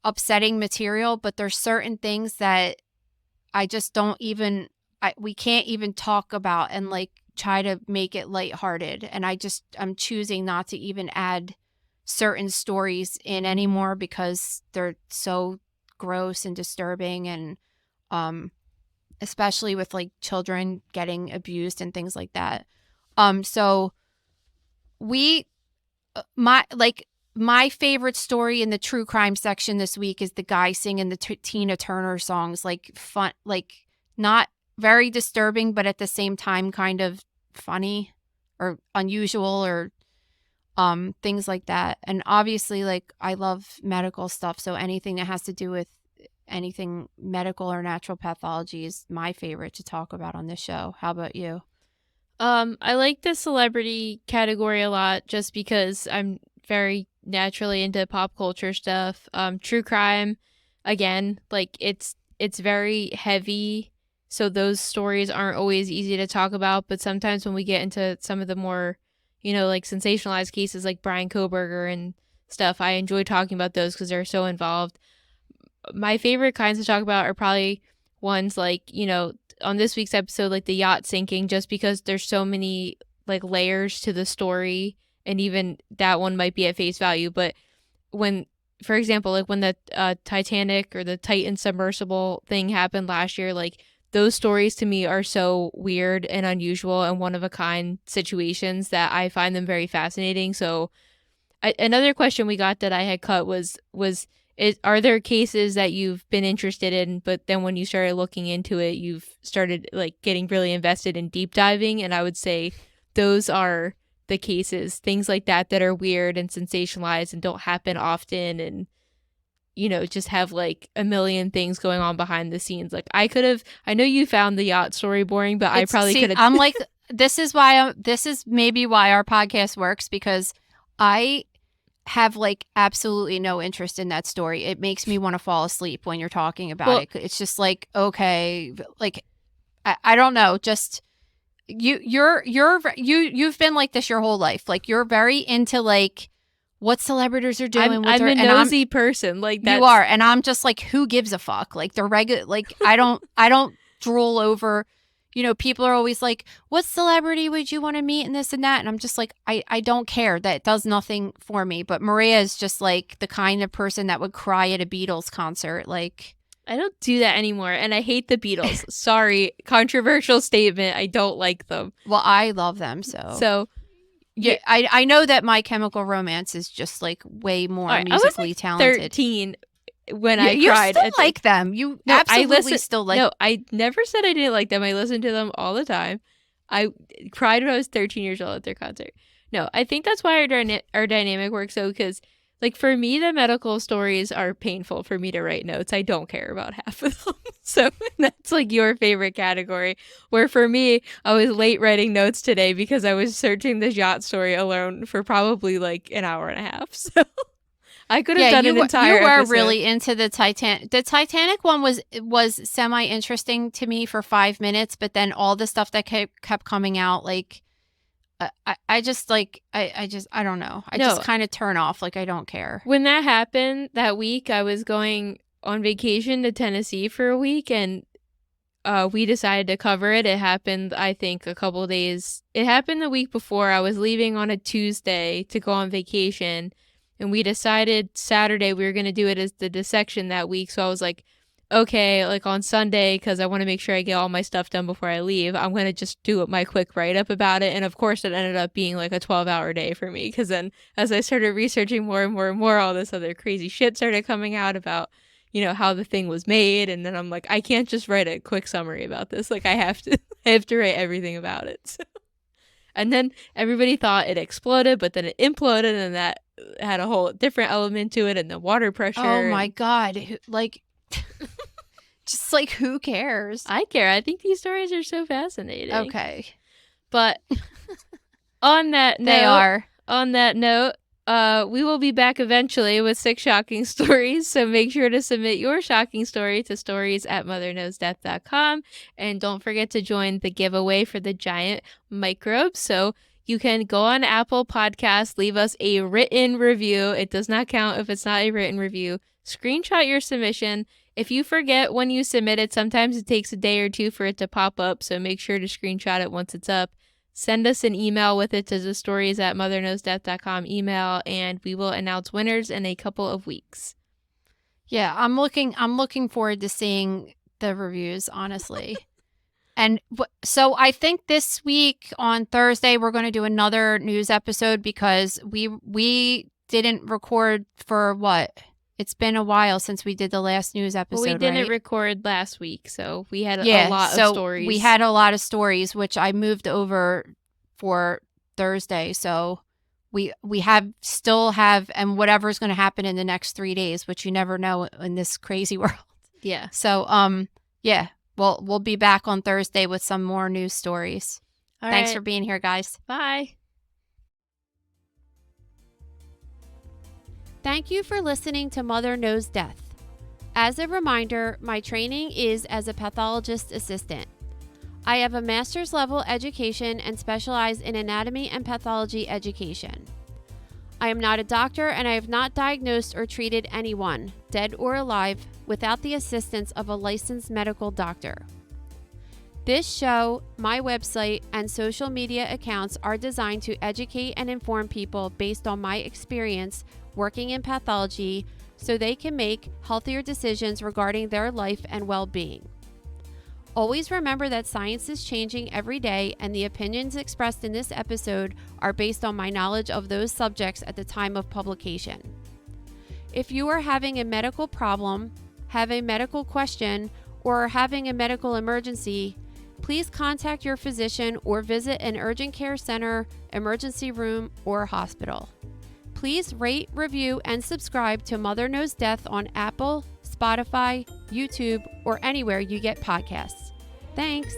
upsetting material, but there's certain things that I just don't even, we can't even talk about and like try to make it lighthearted. And I'm choosing not to even add certain stories in anymore because they're so gross and disturbing, and especially with like children getting abused and things like that. So my favorite story in the true crime section this week is the guy singing the Tina Turner songs, like fun, like not very disturbing, but at the same time kind of funny or unusual or things like that. And obviously, like I love medical stuff, so anything that has to do with anything medical or natural pathology is my favorite to talk about on this show. How about you? I like the celebrity category a lot just because I'm very naturally into pop culture stuff. True crime, again, like it's very heavy, so those stories aren't always easy to talk about, but sometimes when we get into some of the more, like sensationalized cases like Brian Koberger and stuff, I enjoy talking about those because they're so involved. My favorite kinds to talk about are probably ones like, on this week's episode, like the yacht sinking, just because there's so many like layers to the story, and even that one might be at face value. But when, for example, like when the Titanic or the Titan submersible thing happened last year, like those stories to me are so weird and unusual and one of a kind situations that I find them very fascinating. So another question we got that I had cut was are there cases that you've been interested in, but then when you started looking into it, you've started like getting really invested in deep diving? And I would say those are the cases, things like that are weird and sensationalized and don't happen often, and just have like a million things going on behind the scenes. Like I know you found the yacht story boring, but I probably could have. I'm like, this is maybe why our podcast works, because I have like absolutely no interest in that story. It makes me want to fall asleep when you're talking about it. It's just like, okay, like I don't know, just you've been like this your whole life. Like you're very into like what celebrities are doing. I'm a nosy person. Like that. You are, and I'm just like, who gives a fuck? Like the regular, like I don't drool over. People are always like, what celebrity would you want to meet and this and that? And I'm just like, I don't care. That does nothing for me. But Maria is just like the kind of person that would cry at a Beatles concert. Like, I don't do that anymore. And I hate the Beatles. Sorry. Controversial statement. I don't like them. Well, I love them. So yeah, I know that My Chemical Romance is just like way more musically talented. 13. when I you cried. still like them. You absolutely still like. No, I never said I didn't like them. I listened to them all the time. I cried when I was 13 years old at their concert. No, I think that's why our dynamic works so, because like for me, the medical stories are painful for me to write notes. I don't care about half of them. So that's like your favorite category. Where for me, I was late writing notes today because I was searching the yacht story alone for probably like an hour and a half. So I could have done an entire You were episode. really into the Titanic. The Titanic one was semi-interesting to me for 5 minutes, but then all the stuff that kept coming out, like, I just like, I don't know. I just kind of turn off. Like, I don't care. When that happened that week, I was going on vacation to Tennessee for a week, and we decided to cover it. It happened, I think, a couple of days. It happened the week before. I was leaving on a Tuesday to go on vacation, and we decided Saturday we were going to do it as the dissection that week. So I was like, okay, like on Sunday, because I want to make sure I get all my stuff done before I leave, I'm going to just do my quick write-up about it. And of course, it ended up being like a 12-hour day for me, because then as I started researching more and more and more, all this other crazy shit started coming out about, you know, how the thing was made. And then I'm like, I can't just write a quick summary about this. Like, I have to write everything about it. So. And then everybody thought it exploded, but then it imploded, and that had a whole different element to it, and the water pressure. Oh my God. Like, just like, who cares? I care. I think these stories are so fascinating. Okay. But on that note, we will be back eventually with 6 shocking stories. So make sure to submit your shocking story to stories@motherknowsdeath.com. And don't forget to join the giveaway for the giant microbes. So you can go on Apple Podcasts, leave us a written review. It does not count if it's not a written review. Screenshot your submission. If you forget when you submit it, sometimes it takes a day or two for it to pop up. So make sure to screenshot it once it's up. Send us an email with it to the stories@motherknowsdeath.com email, and we will announce winners in a couple of weeks. Yeah, I'm looking forward to seeing the reviews, honestly. And so I think this week on Thursday we're going to do another news episode, because we didn't record for what? It's been a while since we did the last news episode. Well, we didn't record last week, so we had a lot of stories. We had a lot of stories, which I moved over for Thursday. So we still have, and whatever's going to happen in the next 3 days, which you never know in this crazy world. Yeah. So yeah, we'll be back on Thursday with some more news stories. Thanks for being here, guys. Bye. Thank you for listening to Mother Knows Death. As a reminder, my training is as a pathologist assistant. I have a master's level education and specialize in anatomy and pathology education. I am not a doctor, and I have not diagnosed or treated anyone, dead or alive, without the assistance of a licensed medical doctor. This show, my website, and social media accounts are designed to educate and inform people based on my experience working in pathology, so they can make healthier decisions regarding their life and well-being. Always remember that science is changing every day, and the opinions expressed in this episode are based on my knowledge of those subjects at the time of publication. If you are having a medical problem, have a medical question, or are having a medical emergency, please contact your physician or visit an urgent care center, emergency room, or hospital. Please rate, review, and subscribe to Mother Knows Death on Apple, Spotify, YouTube, or anywhere you get podcasts. Thanks.